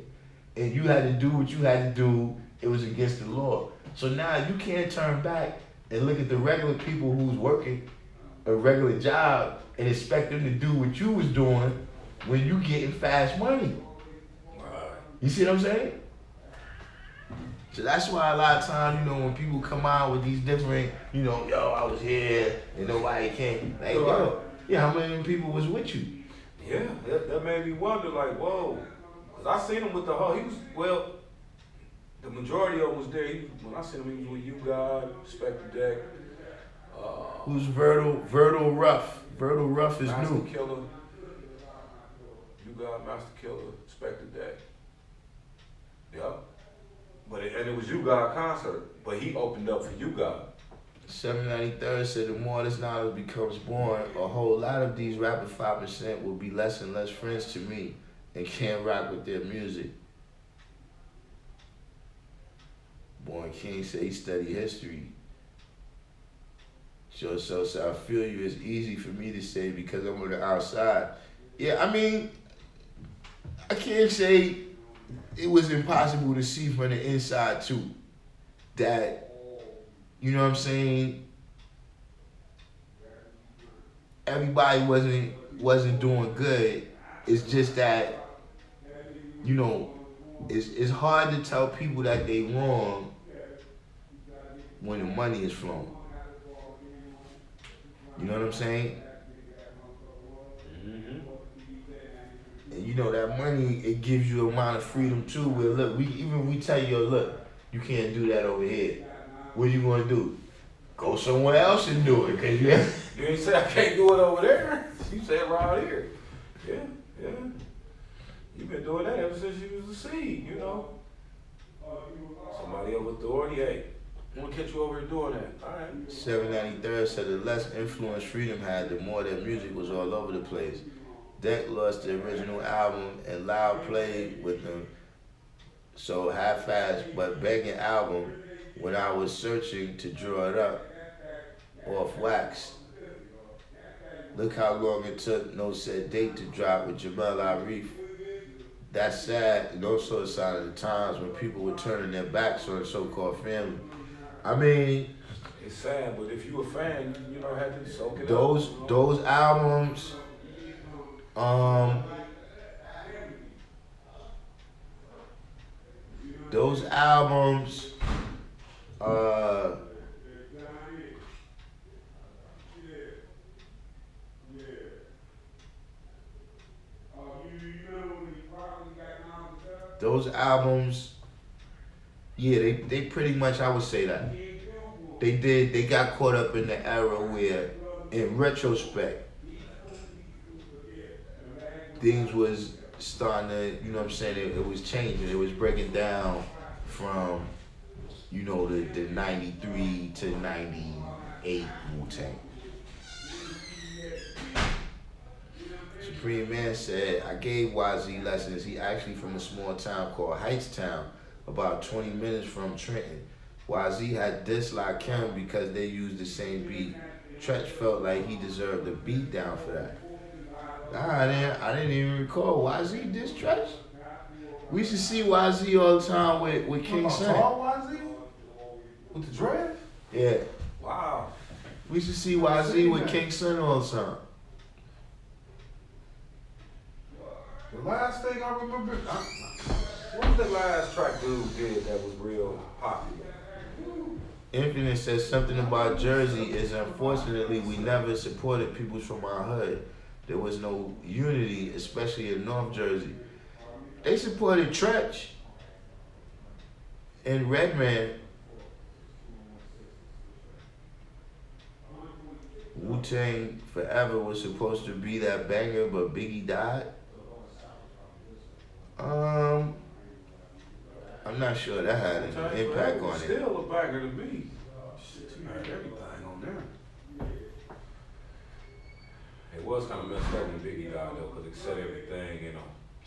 And you had to do what you had to do. It was against the law. So now you can't turn back and look at the regular people who's working a regular job and expect them to do what you was doing when you getting fast money. Right. You see what I'm saying? So that's why a lot of times, you know, when people come out with these different, you know, yo, I was here and nobody came. Like, yo, yeah, how many people was with you? Yeah, that made me wonder, like, whoa. Because I seen him with the whole, the majority of them was there. When I seen him, he was with You God, Spectre Deck. Who's Vertal Ruff? Vertal Ruff is Master new. Killer. You God, Master Killer, Spectre Deck. Yep. And it was You God concert, but he opened up for You God. 793rd said the more this knowledge becomes born, a whole lot of these rapper 5% will be less and less friends to me and can't rock with their music. Born King said he studied history. So I feel you. It's easy for me to say because I'm on the outside. Yeah, I mean, I can't say it was impossible to see from the inside too. That, you know what I'm saying, everybody wasn't doing good. It's just that, you know, it's hard to tell people that they wrong when the money is flowing. You know what I'm saying? Mm-hmm. And you know that money, it gives you a amount of freedom too. Where look, we tell you, yo, look, you can't do that over here. What are you gonna do? Go somewhere else and do it, cause You ain't say I can't do it over there. You said right here. Yeah. You've been doing that ever since you was a seed, you know. Somebody of authority, hey, I want to catch you over here doing that. All right. 793rd said the less influence Freedom had, the more their music was all over the place. Deck lost the original album and Loud played with them. So half-assed but begging album when I was searching to draw it up off wax. Look how long it took No Said Date to drop with Jamel Arif. That's sad and also a sign of the times when people were turning their backs on the so-called family. I mean, It's sad, but if you a fan, you know, had to soak it Those up. those albums, those albums, uh, those albums, yeah, they pretty much, I would say that. They got caught up in the era where, in retrospect, things was starting to, you know what I'm saying, it was changing. It was breaking down from, you know, the 93 to 98 Wu-Tang. Supreme Man said, I gave YZ lessons. He actually from a small town called Heightstown, about 20 minutes from Trenton. YZ had disliked him because they used the same beat. Tretch felt like he deserved a beat down for that. Nah, I didn't even recall YZ diss Tretch. We should see YZ all the time with King Son. Tall YZ? With the dread? Yeah. Wow. We should see YZ with King Son all the time. The last thing I remember, what was the last track dude did that was real popular? Infinite says something about Jersey is unfortunately we never supported people from our hood. There was no unity, especially in North Jersey. They supported Tretch and Redman. Wu-Tang Forever was supposed to be that banger, but Biggie died. I'm not sure that had an impact on it. Still a banger to me. Shit, you had everything on there. It was kind of messed up when Biggie died though, because it set everything, you know.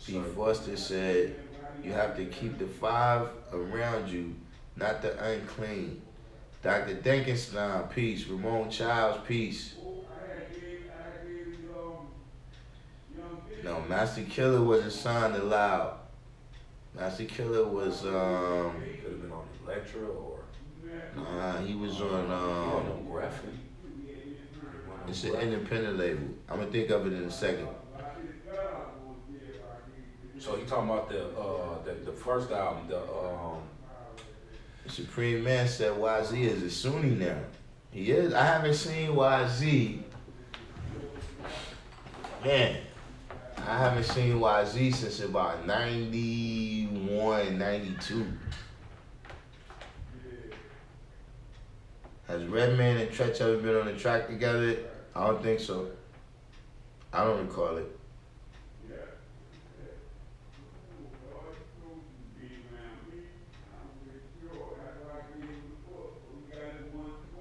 B. Foster said, you have to keep the five around you, not the unclean. Dr. Denkenstein, peace. Ramon Childs, peace. No, Master Killer wasn't signed to Loud. Master Killer was, Could have been on Electra or... he was on, on Graphic. it's an independent label. I'm gonna think of it in a second. So you talking about the first album, Supreme Man said YZ is a Sunni now. He is. I haven't seen YZ. Man, I haven't seen YZ since about 91, 92. Has Redman and Tretch ever been on the track together? I don't think so. I don't recall it.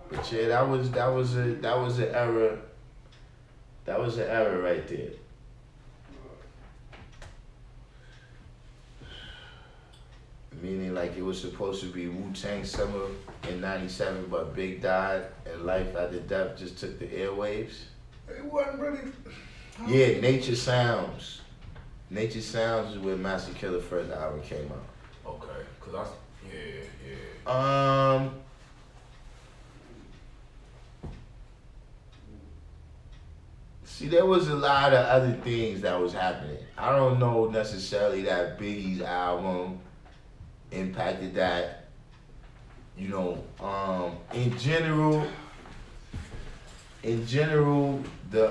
But yeah, that was an era. That was an era right there. Meaning like it was supposed to be Wu-Tang Summer in 97, but Big died and Life After Death just took the airwaves. It wasn't really. Yeah, Nature Sounds. Nature Sounds is where Master Killer first album came out. okay, cause yeah. See, there was a lot of other things that was happening. I don't know necessarily that Biggie's album impacted that. You know, in general, the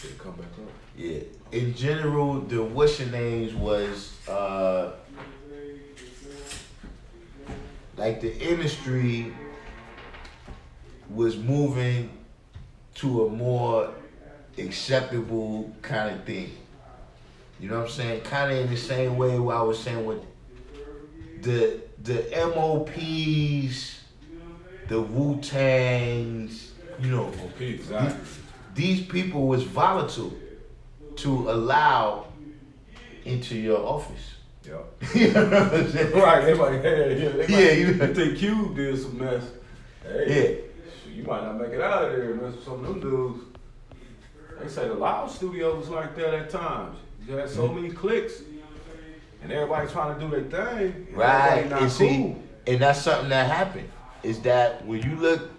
Did it come back up? yeah, in general, the what's your names was like the industry was moving to a more acceptable kind of thing. You know what I'm saying? Kind of in the same way what I was saying with the MOPs, the Wu-Tangs, you know. OP, exactly. These people was volatile to allow into your office. Yep. You know what I'm saying? Right, they like, hey, You they think Cube did some mess. Hey, Yeah. you might not make it out of there and mess with some of them dudes. They say the Loud Studio was like that at times. You had so many clicks, and everybody trying to do their thing. And Right, everybody not and see, cool. and that's something that happened. is that when you look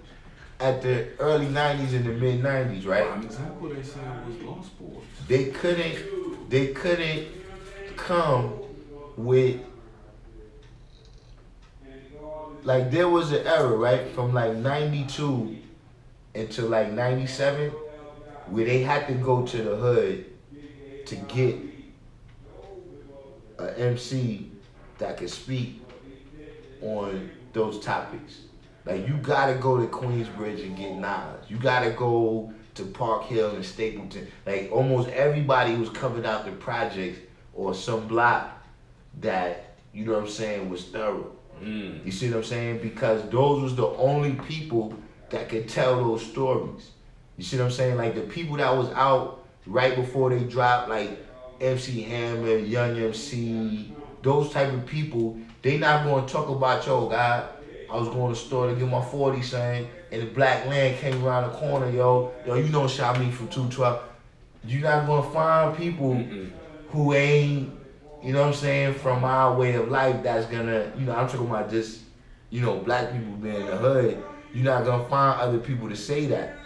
at the early 90s and the mid 90s, right? Prime example, they said was law sports. They couldn't come with, like, there was an era, right, from like 92 until like 97 where they had to go to the hood to get a MC that could speak on those topics. Like, you gotta go to Queensbridge and get knowledge. You gotta go to Park Hill and Stapleton. Like, almost everybody was coming out the projects or some block that, you know what I'm saying, was thorough. You see what I'm saying? Because those was the only people that could tell those stories. You see what I'm saying? Like, the people that was out right before they dropped, like MC Hammer, Young MC, those type of people, they not gonna talk about, yo, God, I was going to the store to get my 40, son, and the black land came around the corner, yo, you know shot me from 212. You're not gonna find people who ain't, you know what I'm saying, from our way of life that's gonna, you know, I'm talking about just, you know, black people being in the hood. You're not gonna find other people to say that.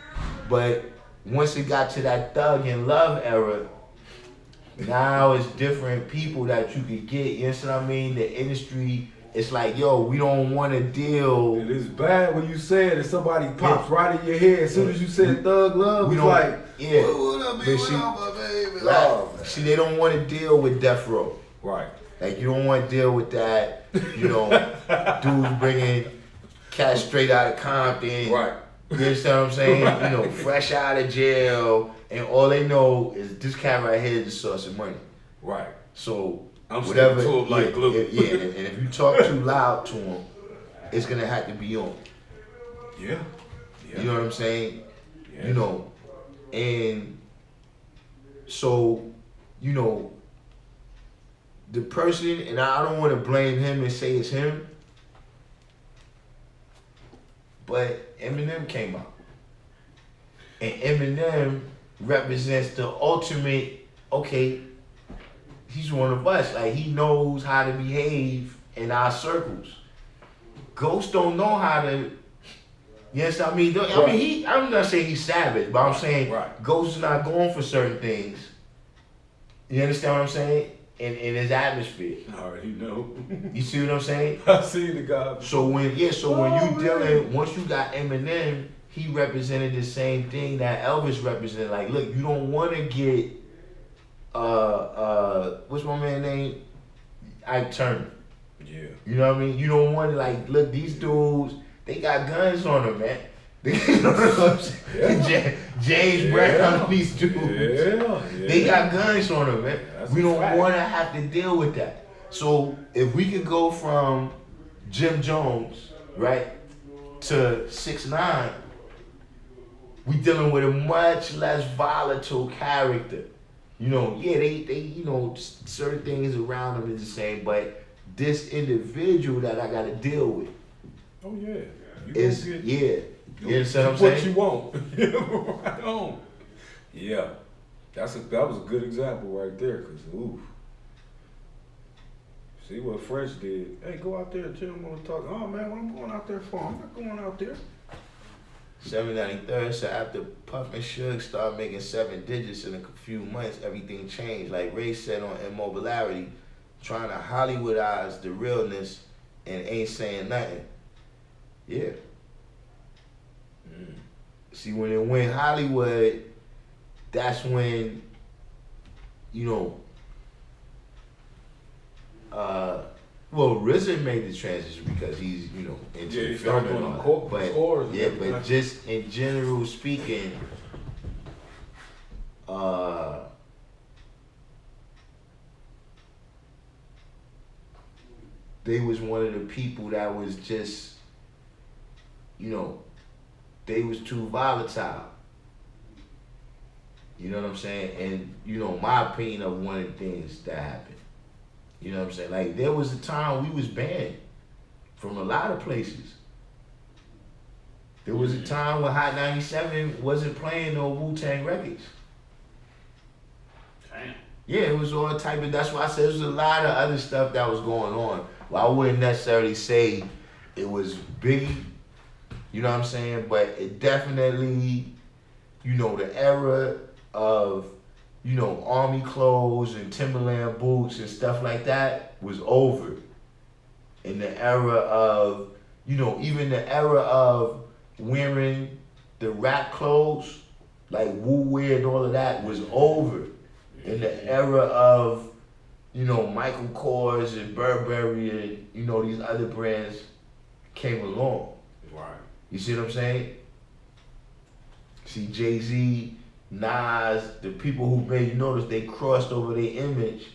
But once it got to that Thug and Love era, now it's different people that you could get, you know what I mean? The industry, it's like, yo, we don't want to deal. It is bad when you say it and somebody pops right in your head as soon as you said Thug Love. We It's don't, like, yeah. what up, baby? But see, What up, my baby? like, Oh, man. see, they don't want to deal with death row. Right. Like, you don't want to deal with that, you know, dudes bringing cats straight out of Compton. Right. You understand what I'm saying? You know, fresh out of jail, and all they know is this cat right here is the source of money. Right. So, I'm whatever, sticking to him like glue. and if you talk too loud to him, it's gonna have to be on. Yeah. You know what I'm saying? Yeah. You know, and so, you know, the person, and I don't want to blame him and say it's him, but Eminem came out. And Eminem represents the ultimate, okay, he's one of us. Like, he knows how to behave in our circles. Ghost don't know how to, yes, I mean, I'm not saying he's savage, but I'm saying Right. Ghost is not going for certain things. You understand what I'm saying? In his atmosphere. I already know. You see what I'm saying? I see the guy. So when you dealing, once you got Eminem, he represented the same thing that Elvis represented. Like, look, you don't want to get what's my man's name? Ike Turner. Yeah. You know what I mean? You don't want to, like, look, these dudes, they got guns on them, man. You know what I'm saying? Yeah. James Brown, these dudes. Yeah. They got guns on them, man. That's We a don't fact. want to have to deal with that. So if we could go from Jim Jones, right, to 6ix9ine, we dealing with a much less volatile character. You know, yeah, they you know, certain things around them is the same, but this individual that I got to deal with Oh yeah. You is, gonna get yeah. You understand what I'm what saying? you want. Right on. Yeah. That was a good example right there, cause oof. See what Fresh did. Hey, go out there and tell him want to talk. Oh man, what I'm going out there for? I'm not going out there. 793rd, so after Puff and Suge started making 7 digits in a few months, everything changed. Like Ray said on Immobilarity, trying to Hollywoodize the realness and ain't saying nothing. Yeah. See, when it went Hollywood, that's when, you know, well, RZA made the transition because he's, you know, into Yeah, he filming started doing and the all that. But scores and yeah, everything. but just in general speaking, they was one of the people that was just, you know, they was too volatile. You know what I'm saying? And, you know, my opinion of one of the things that happened. You know what I'm saying? Like, there was a time we was banned from a lot of places. There was a time when Hot 97 wasn't playing no Wu-Tang records. Damn. Yeah, it was all type of, that's why I said there was a lot of other stuff that was going on. Well, I wouldn't necessarily say it was Biggie You know what I'm saying? But it definitely, you know, the era of, you know, army clothes and Timberland boots and stuff like that was over. In the era of, you know, even the era of wearing the rap clothes, like Wu Wear and all of that was over. In the era of, you know, Michael Kors and Burberry and, you know, these other brands came along. Right. You see what I'm saying? See, Jay-Z, Nas, the people who made you notice, they crossed over their image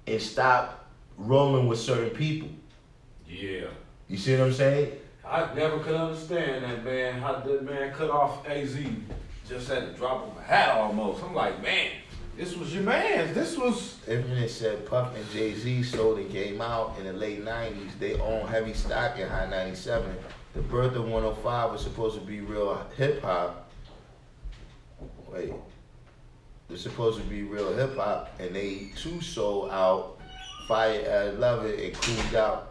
and stopped rolling with certain people. Yeah. You see what I'm saying? I never could understand that, man. How that man cut off AZ just at the drop of a hat almost. I'm like, man, this was your man. This was. Eminem said Puff and Jay-Z sold and came out in the late 90s. They own heavy stock in High 97. The birth of 105 was supposed to be real hip-hop. Wait. They're supposed to be real hip-hop, and they too sold out Fire I Love It and Cooled Out.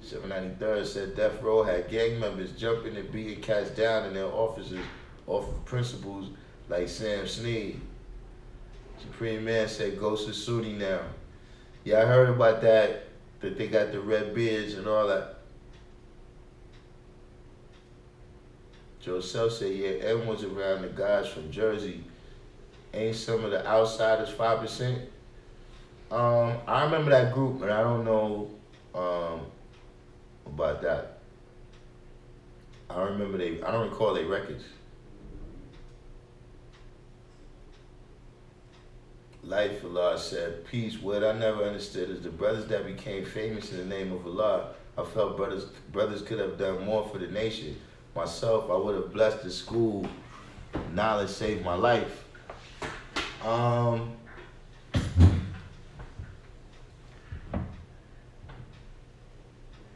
793rd said Death Row had gang members jumping and beating cats down in their offices off of principles like Sam Snead. Supreme Man said Ghost is Sunni now. Yeah, I heard about that they got the red beards and all that. Joe Self said, yeah, everyone's around the guys from Jersey. Ain't some of the outsiders 5%? I remember that group, but I don't know about that. I don't recall their records. Life Allah said, peace. What I never understood is the brothers that became famous in the name of Allah. I felt brothers could have done more for the nation. Myself, I would have blessed the school. Knowledge saved my life.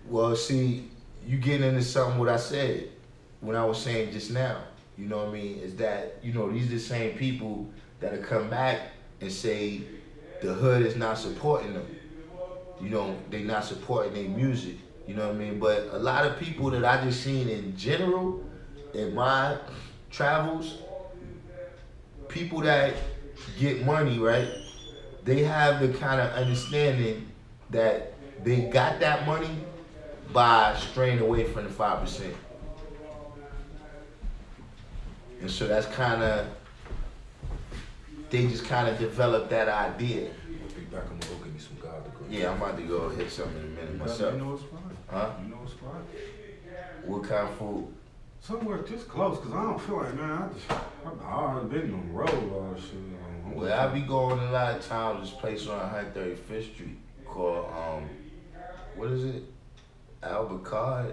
Well, see, you getting into something what I said when I was saying just now. You know what I mean? Is that, you know, these are the same people that'll come back and say the hood is not supporting them. You know, they not supporting their music. You know what I mean? But a lot of people that I just seen in general in my travels, people that get money, right? They have the kind of understanding that they got that money by straying away from the 5%. And so that's kind of, they just kind of developed that idea. Be back, I'm gonna go get me some God to go. Yeah, I'm about to go hit something in a minute myself. You know a spot? Huh? You know a spot? What kind of food? Somewhere just close, cause I don't feel like, man, I've already been on the road all this shit. Well, I be going a lot of times this place on 135th Street called, what is it? Albacard?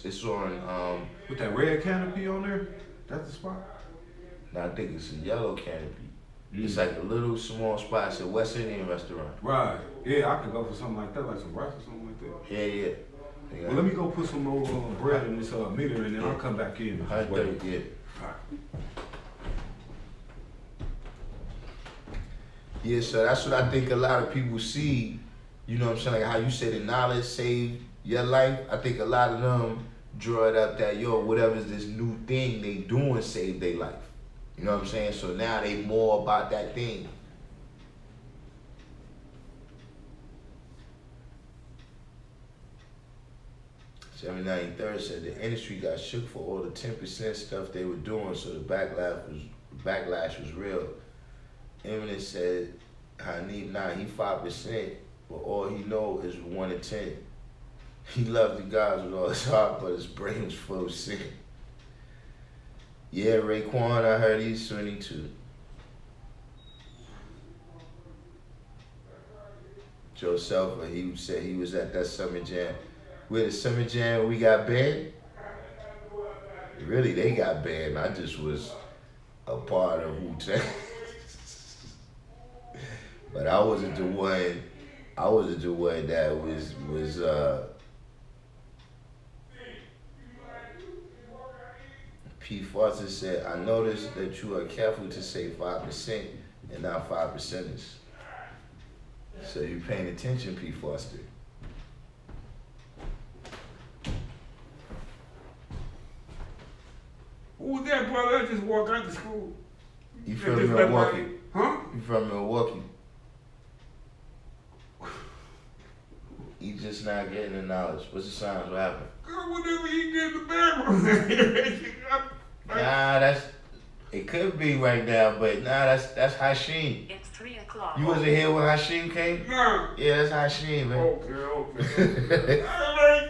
It's on, With that red canopy on there, that's the spot? no, I think it's a yellow canopy. It's like a little small spot. It's a West Indian restaurant. Right. Yeah, I could go for something like that, like some rice or something like that. Yeah. Well, let me go put some more bread in this meter, and then I'll come back in. 130, yeah. Yeah, so that's what I think a lot of people see. You know what I'm saying? Like how you say the knowledge saved your life. I think a lot of them draw it up that, yo, whatever's this new thing they doing saved their life. You know what I'm saying? So now they more about that thing. $793 said the industry got shook for all the 10% stuff they were doing, so the backlash was real. Eminem said, he 5%, but all he know is 1 to 10. He loved the guys with all his heart, but his brain was full of sin. Yeah, Raekwon, I heard he's Sunni too. Joe Selfer, he said he was at that Summer Jam. With the Summer Jam, we got banned. Really, they got banned. I just was a part of Wu-Tang. But I wasn't the one that was P. Foster said, I noticed that you are careful to say 5% and not 5%ers. So you're paying attention, P. Foster. Who was that, brother? I just walked out to school. You Just from let Milwaukee? my- Huh? You from Milwaukee? You just not getting the knowledge. What's the signs? What happened? God, whatever he did in the bathroom. Nah, it could be right now, but nah, that's Hashim. It's 3 o'clock. You wasn't here when Hashim came? Nah. Yeah, that's Hashim, man. Okay. Like,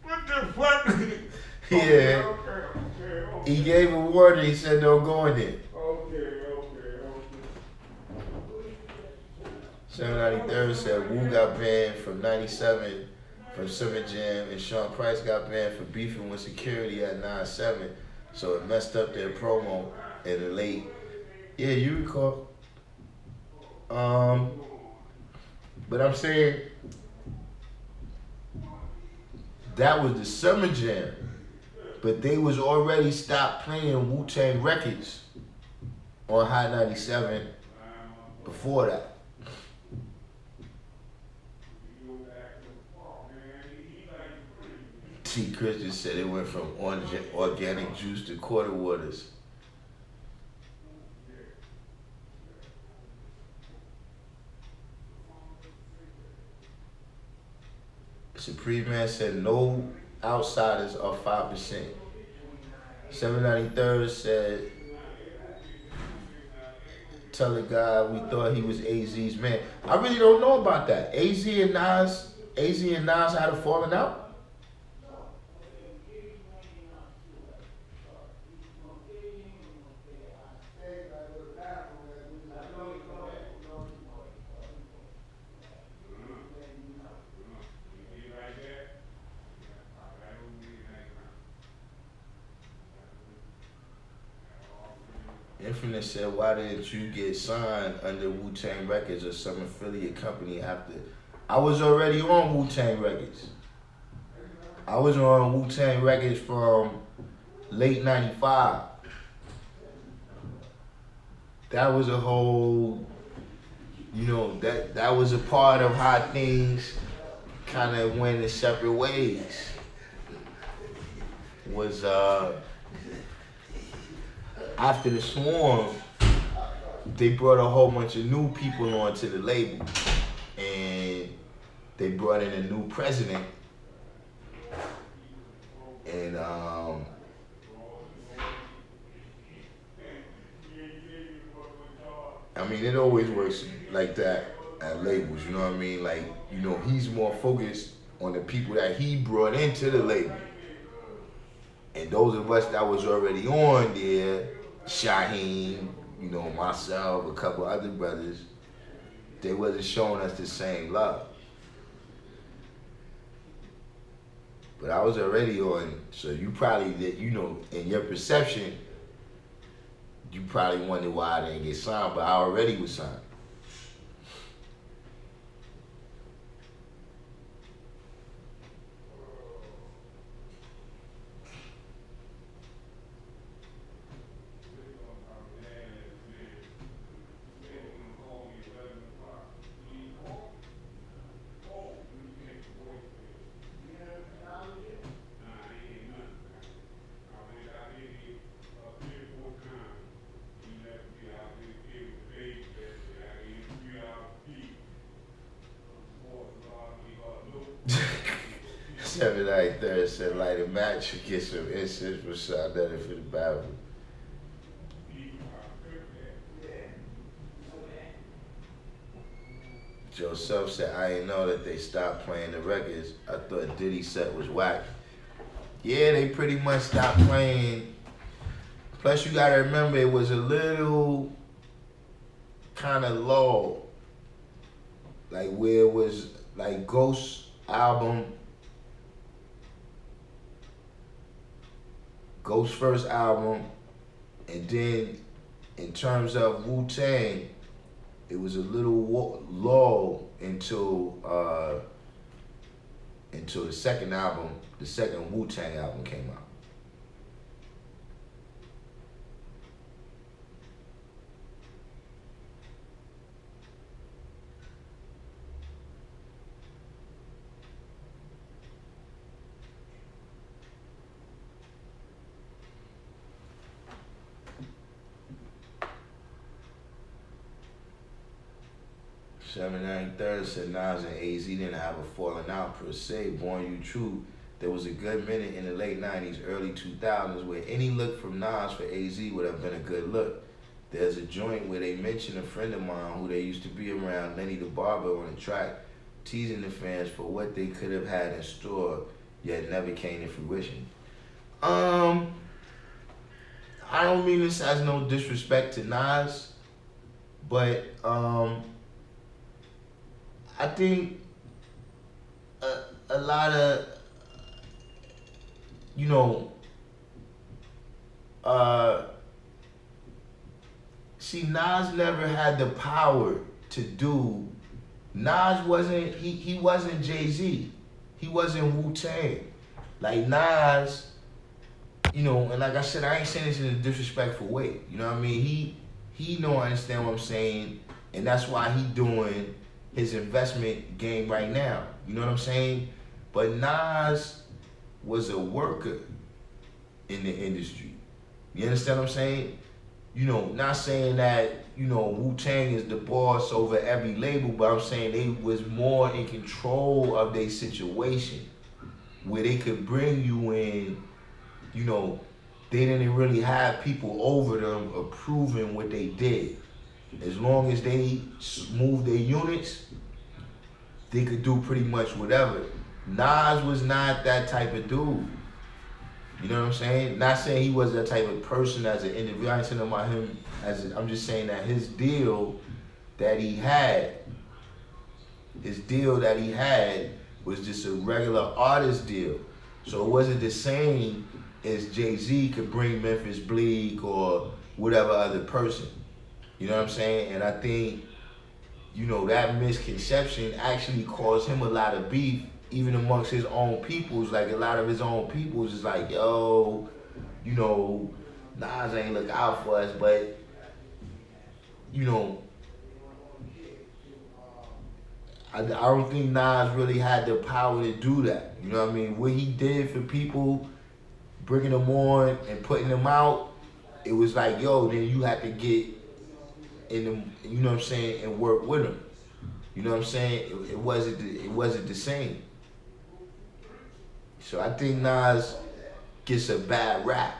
what the fuck? Yeah. Okay. He gave a warning. He said don't go in there. Okay. 793rd said Wu got banned from 97 from Summer Jam, and Sean Price got banned for beefing with security at 9/7. So it messed up their promo in the late. Yeah, you recall. But I'm saying that was the Summer Jam, but they was already stopped playing Wu-Tang records on High 97 before that. T. Christian said it went from organic juice to quarter waters. Supreme Man said no outsiders are 5%. 793rd said, tell the guy we thought he was AZ's man. I really don't know about that. AZ and Nas had a falling out? Infinite said, why didn't you get signed under Wu-Tang Records or some affiliate company after? I was already on Wu-Tang Records. I was on Wu-Tang Records from late 95. That was a whole, that was a part of how things kind of went in separate ways. Was, after the Swarm, they brought a whole bunch of new people onto the label, and they brought in a new president, and I mean, it always works like that at labels, you know what I mean? Like, he's more focused on the people that he brought into the label. And those of us that was already on there, Shaheem, myself, a couple other brothers, they wasn't showing us the same love. But I was already on, so you probably did, in your perception, you probably wondered why I didn't get signed, but I already was signed. Seven night third said light a match and get some incense for Sardetta for the bathroom. Joseph said, I didn't know that they stopped playing the records. I thought Diddy set was whack. Yeah, they pretty much stopped playing. Plus, you gotta remember, it was a little kind of low. Like, where it was, like, Ghost's first album, and then in terms of Wu-Tang, it was a little lull until the second album, the second Wu-Tang album came out. 793rd said Nas and AZ didn't have a falling out per se. Born You True, there was a good minute in the late 90s, early 2000s where any look from Nas for AZ would have been a good look. There's a joint where they mention a friend of mine who they used to be around, Lenny the Barber, on the track, teasing the fans for what they could have had in store, yet never came to fruition. I don't mean this as no disrespect to Nas, but I think a lot of, you know, see, Nas never had the power to do. Nas wasn't, he wasn't Jay-Z. He wasn't Wu-Tang. Like Nas, you know, and like I said, I ain't saying this in a disrespectful way. You know what I mean? He don't understand what I'm saying, and that's why he doing his investment game right now. You know what I'm saying? But Nas was a worker in the industry. You understand what I'm saying? You know, not saying that, you know, Wu-Tang is the boss over every label, but I'm saying they was more in control of their situation, where they could bring you in, you know, they didn't really have people over them approving what they did. As long as they moved their units, they could do pretty much whatever. Nas was not that type of dude. You know what I'm saying? Not saying he was that type of person as an individual. I ain't saying about him I'm just saying that his deal that he had was just a regular artist deal. So it wasn't the same as Jay-Z could bring Memphis Bleak or whatever other person. You know what I'm saying? And I think, you know, that misconception actually caused him a lot of beef, even amongst his own peoples. Like a lot of his own peoples is like, yo, you know, Nas ain't look out for us, but, you know, I don't think Nas really had the power to do that. You know what I mean? What he did for people, bringing them on and putting them out, it was like, yo, then you have to get in them, you know what I'm saying, and work with them. You know what I'm saying? It wasn't the same. So I think Nas gets a bad rap.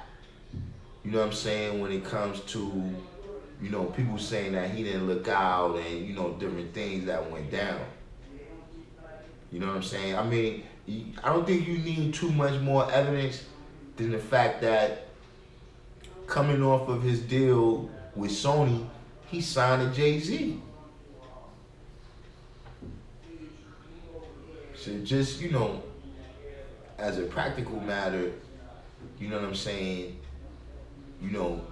You know what I'm saying, when it comes to, you know, people saying that he didn't look out and, you know, different things that went down. You know what I'm saying? I mean, I don't think you need too much more evidence than the fact that coming off of his deal with Sony, he signed to Jay-Z. So just, you know, as a practical matter, you know what I'm saying, you know,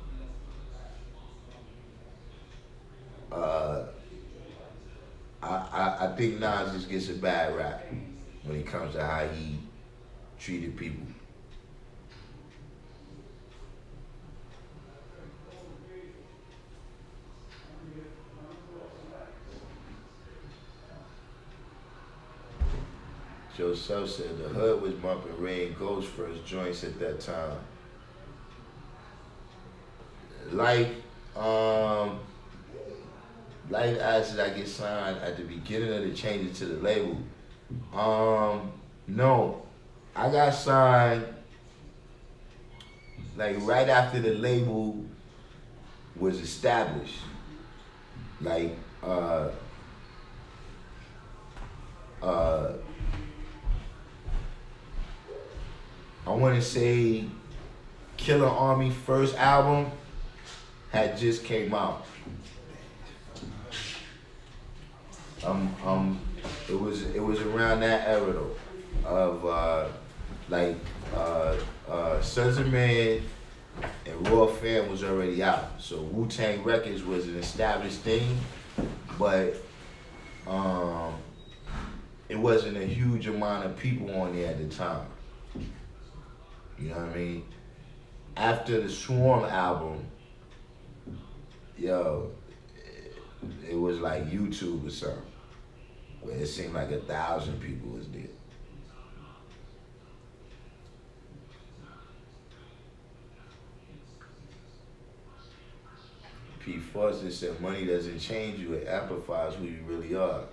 I think Nas just gets a bad rap when it comes to how he treated people. Joe Self said the hood was bumping Ray and Ghost's first joints at that time. Life asked, did I get signed at the beginning of the changes to the label? No. I got signed like right after the label was established. Like I want to say Killer Army first album had just came out. It was around that era though, of Sons of Man and Raw Fam was already out. So Wu-Tang Records was an established thing, but it wasn't a huge amount of people on there at the time. You know what I mean? After the Swarm album, yo, it was like YouTube or something, where it seemed like 1,000 people was there. P. Forster said, money doesn't change you, it amplifies who you really are.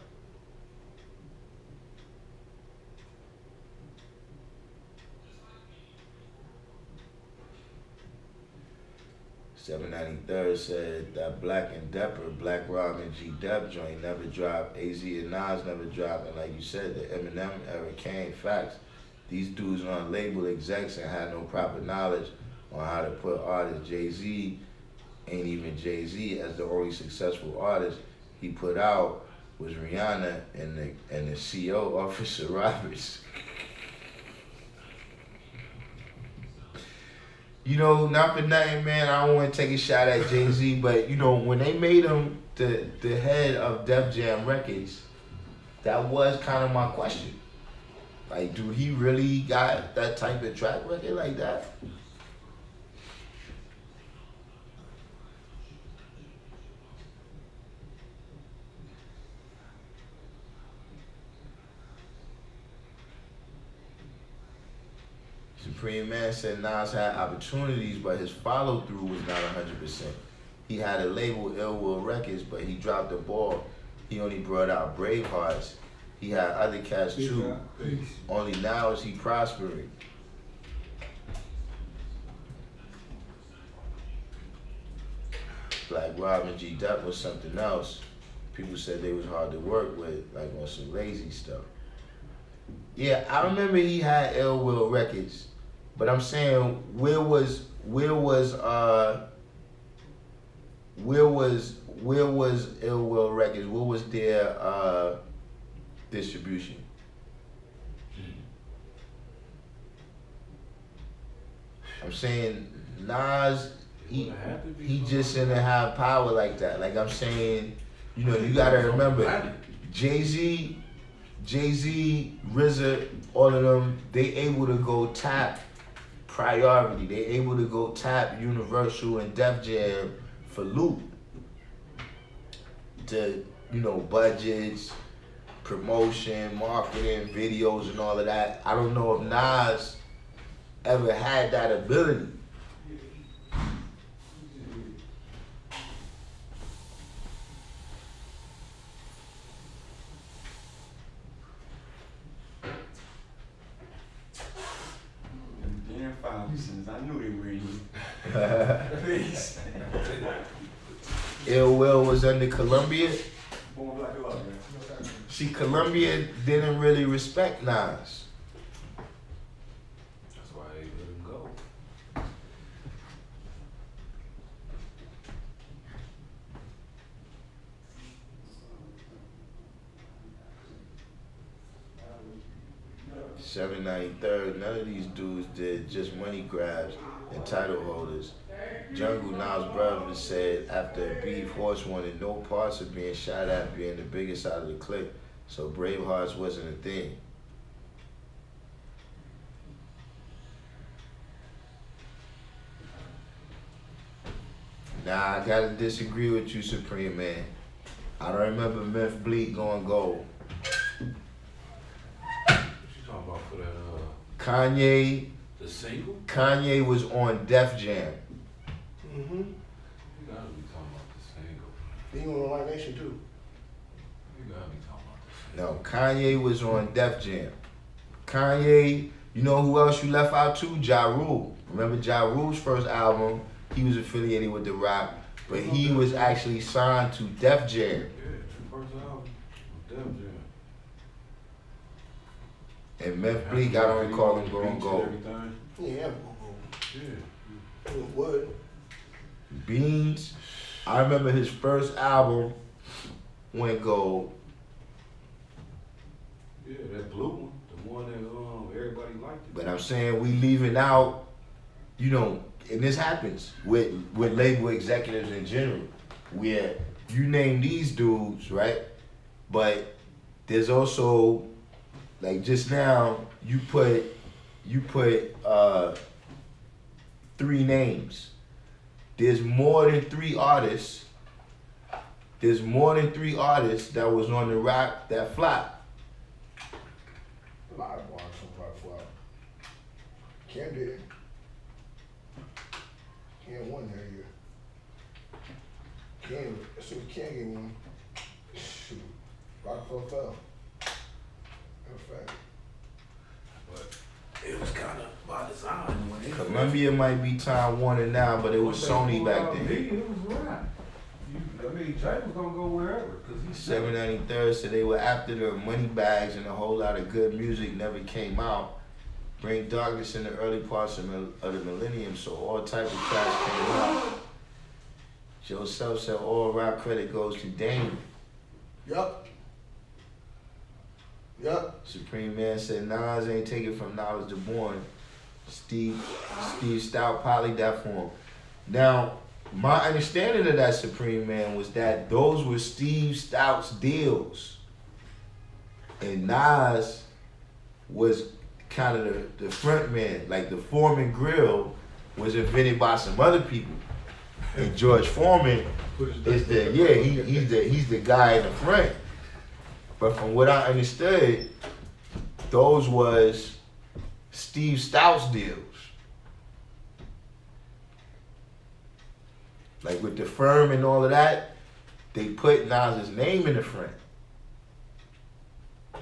$793 said that Black and Depper, Black Rob and G Dep joint never dropped. AZ and Nas never dropped. And like you said, the Eminem era came. Facts. These dudes on label execs and had no proper knowledge on how to put artists. Jay-Z ain't even Jay-Z as the only successful artist he put out was Rihanna and the CO, Officer Roberts. You know, not for nothing, man. I don't want to take a shot at Jay-Z, but you know, when they made him the head of Def Jam Records, that was kind of my question. Like, do he really got that type of track record like that? Supreme Man said Nas had opportunities, but his follow-through was not 100%. He had a label, Ill Will Records, but he dropped the ball. He only brought out Bravehearts. He had other cats too. Only now is he prospering. Black Rob and G Dep was something else. People said they was hard to work with, like on some lazy stuff. Yeah, I remember he had Ill Will Records, but I'm saying where was Ill Will Records? What was their distribution? I'm saying Nas, he just didn't have power like that. Like I'm saying, you know, you gotta remember, Jay-Z, RZA, all of them, they able to go tap Priority. They able to go tap Universal and Def Jam for loot. To, you know, budgets, promotion, marketing, videos and all of that. I don't know if Nas ever had that ability. I knew they were in you. Please. Ill Will was under Columbia. See, Columbia didn't really respect Nas. That's why they let him go. $793. None of these dudes did, just money grabs and title holders. Jungle Nas brother said after Beef Horse wanted no parts of being shot at being the biggest out of the clique, so Bravehearts wasn't a thing. Nah, I gotta disagree with you, Supreme Man. I don't remember Meth Bleak going gold. What you talking about for that Kanye, the single? Kanye was on Def Jam. Mm-hmm. You gotta be talking about the single. He on White Nation too. You gotta be talking about the single. No, Kanye was on Def Jam. Kanye, you know who else you left out too? Ja Rule. Remember Ja Rule's first album? He was affiliated with The Rock, but he was actually signed to Def Jam. Yeah, first album, Def Jam. And Meth Bleak, I don't recall him going Beats and gold. everything. Yeah, Yeah. it would. Beans, I remember his first album went gold. Yeah, that blue one, the one that everybody liked it. But I'm saying we leaving out, you know, and this happens with label executives in general, where you name these dudes, right? But there's also, like just now, you put 3 names. There's more than 3 artists. There's more than 3 artists that was on the rock that flopped. A lot of bars from Rock Flop. Cam did. Cam won that year. Can't, so we can't get one. Shoot. Rockefeller fell. That's a fact. But it was kind of by design when it Columbia might be Time Warner now, but it was Sony back then. It was right. I mean, Jay was gonna go wherever because he's 793rd, so they were after the money bags and a whole lot of good music never came out. Bring Darkness in the early parts of the millennium, so all type of tracks came out. Joe Self said all rap credit goes to Dame. Yup. Yup. Supreme Man said Nas ain't taken from Knowledge to Born. Steve Stout poly that for him. Now, my understanding of that Supreme Man was that those were Steve Stout's deals. And Nas was kind of the front man. Like the Foreman Grill was invented by some other people. And George Foreman is he's the guy in the front. But from what I understood, those was Steve Stout's deals. Like with the firm and all of that, they put Nas's name in the front. I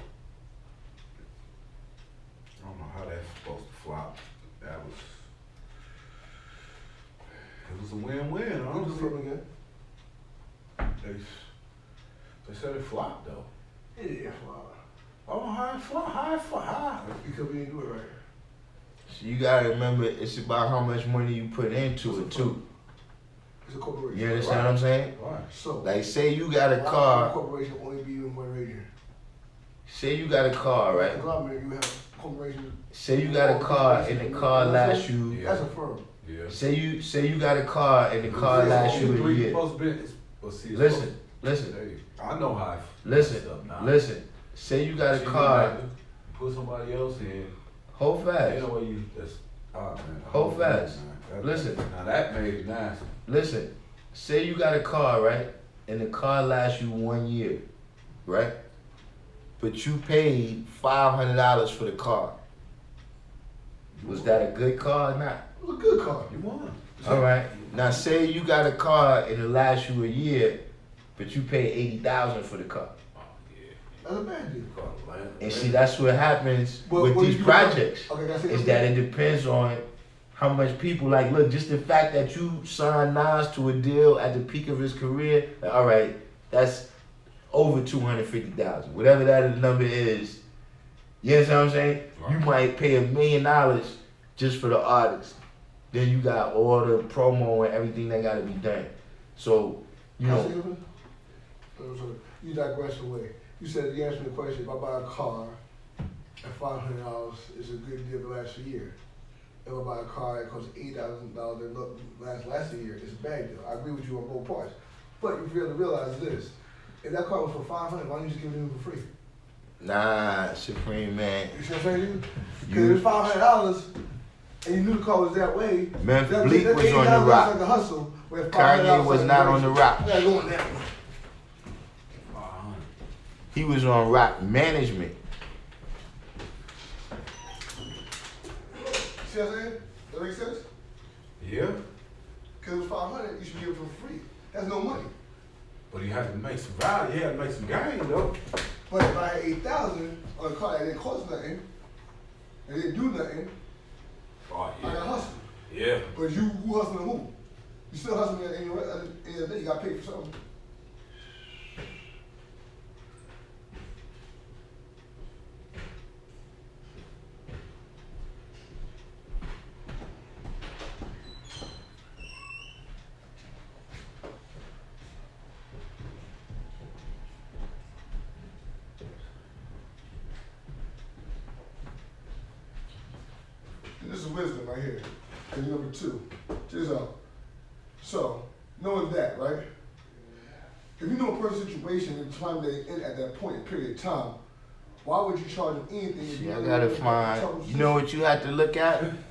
don't know how that's supposed to flop. It was a win-win, Who's the honestly. firm again? They said it flopped though. Yeah, wow. Oh, how it flop? Because we didn't do it right. So you gotta remember, it's about how much money you put into it too. It's a corporation. You understand what I'm saying? Right. So, Like say you got a why would car, a corporation only be in one region? say you got a car, right? Conglomerate, you have corporations. Say you got a car and the car lasts you. Yeah. That's a firm. Yeah. Say you got a car and the car lasts you a year. Listen. Hey, I know how. Listen. Say you got a car. Put somebody else in. Hold fast. You know what you? That's. Man. Hold fast. That- Listen. Now that made it nice. Listen. Say you got a car, right? And the car lasts you 1 year, right? But you paid $500 for the car. Was that a good car or not? It was a good car. You won. All right. Now say you got a car and it lasts you a year, but you pay $80,000 for the car. Oh yeah. That's a bad deal. And see, that's what happens Well, with what these you- projects. Okay, that's it. Is that it depends on how much people like. Look, just the fact that you signed Nas to a deal at the peak of his career. Like, all right, that's over $250,000. Whatever that number is. You understand what I'm saying? Right. You might pay $1 million just for the artist. Then you got all the promo and everything that got to be done. So you Can I know. say something? I'm sorry. You digress away. You said you answered the question, if I buy a car at $500, it's a good deal to last a year. If I buy a car that costs $8,000 that lasts a year, it's a bad deal. I agree with you on both parts. But you fail to realize this. If that car was for $500, why don't you just give it to me for free? Nah, Supreme Man. You see what I'm saying? Because it was $500 and you knew the car was that way. Memphis that Bleak was on the $8 rock. like a hustle. Where Kanye $500 was like not a on the race. rock. I gotta go on that one. He was on rock management. See what I'm saying? That makes sense? Yeah. Because it was $500, you should give it for free. That's no money. But you have to make some value. You have to make some gain though. But if I had $8,000 on a car that didn't cost nothing, and didn't do nothing, Oh I got yeah. hustled. Yeah. But who hustling who? You still hustling at any other day, you got paid for something. This is wisdom right here. And number two, check this out. So, knowing that, right? If you know a person's situation and the time they in at that point, period of time, why would you charge them anything? If See, you I know gotta they're in a find. troubled You know what you have to look at? situation?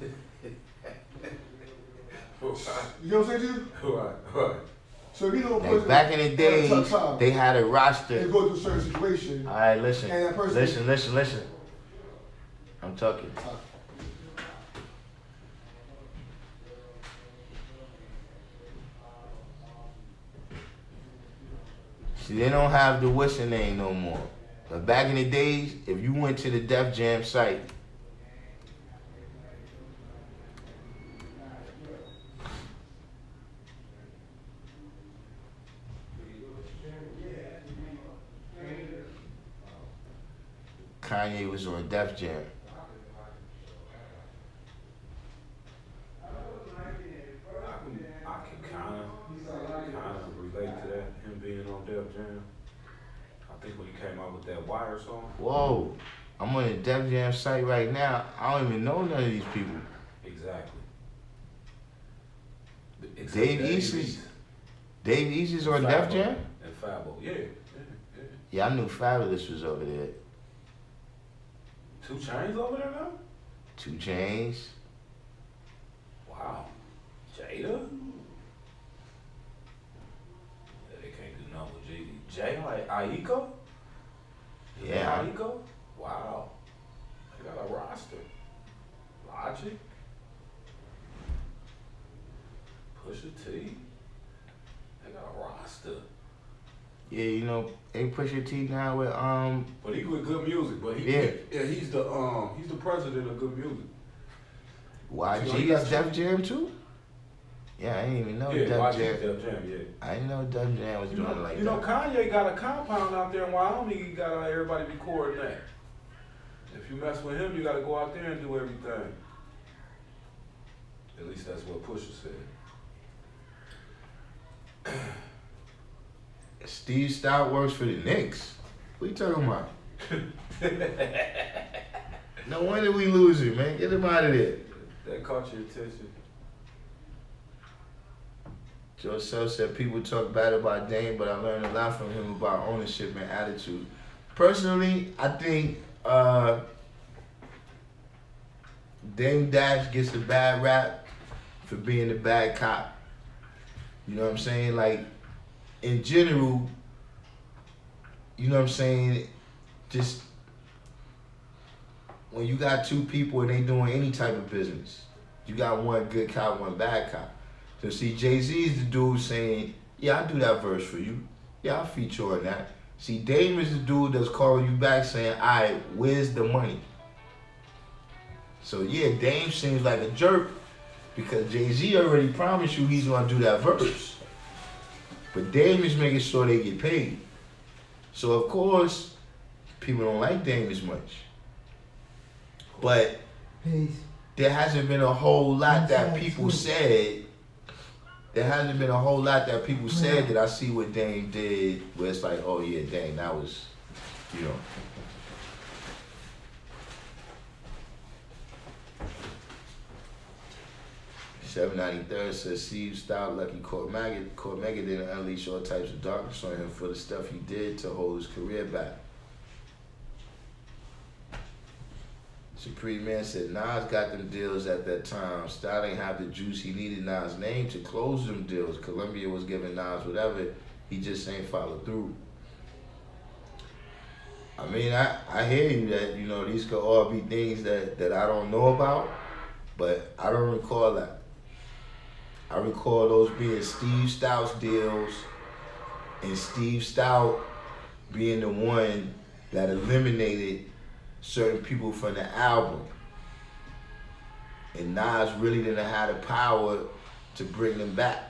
You know what I'm saying, dude? Right. So if you know a person Like back in the at a days, tough time, they had a they roster. go through a certain situation. All right, listen, And that person- listen. I'm talking. See, they don't have the what's the name no more. But back in the days, if you went to the Def Jam site, Kanye was on Def Jam. I can kind of relate to that, him being on Def Jam. I think when he came out with that Wire song. Whoa, I'm on the Def Jam site right now. I don't even know none of these people. Exactly. Dave East is on Def Jam? And Fabo, yeah. Yeah, I knew Fabulous was over there. 2 Chainz over there now? 2 Chainz. Wow. Jada? Yeah, they can't do nothing with Jay. Jay like Aiko? Yeah. Aiko? Wow. They got a roster. Logic. Pusha T. They got a roster. Yeah, you know, they Pusha T now with But he with good music. But he's the president of good music. YG is Def Jam too? Yeah, I didn't even know Def Jam. Def Jam, yeah. I didn't know Def Jam was doing it like that. You know, Kanye got a compound out there in Wyoming. He got everybody recording that. If you mess with him, you got to go out there and do everything. At least that's what Pusha said. Steve Stout works for the Knicks. What you talking about? No wonder we losing, man. Get him out of there. That caught your attention. Joe Self said people talk bad about Dame, but I learned a lot from him about ownership and attitude. Personally, I think Dame Dash gets a bad rap for being a bad cop. You know what I'm saying? Like, in general, you know what I'm saying? Just when you got 2 people and they doing any type of business, you got one good cop, one bad cop. So see, Jay-Z's the dude saying, yeah, I'll do that verse for you. Yeah, I'll feature on that. See, Dame is the dude that's calling you back saying, all right, where's the money? So yeah, Dame seems like a jerk because Jay-Z already promised you he's gonna do that verse. But Dame is making sure they get paid. So of course, people don't like Dame as much. But there hasn't been a whole lot that people said. There hasn't been a whole lot that people said that I see what Dame did where it's like, oh yeah, dang, that was, you know. $793 says Steve Stout lucky Cormega didn't unleash all types of darkness on him for the stuff he did to hold his career back. Supreme Man said Nas got them deals at that time. Stout ain't have the juice. He needed Nas' name to close them deals. Columbia was giving Nas whatever. He just ain't followed through. I mean, I hear you that, you know, these could all be things that I don't know about, but I don't recall that. I recall those being Steve Stout's deals and Steve Stout being the one that eliminated certain people from the album. And Nas really didn't have the power to bring them back.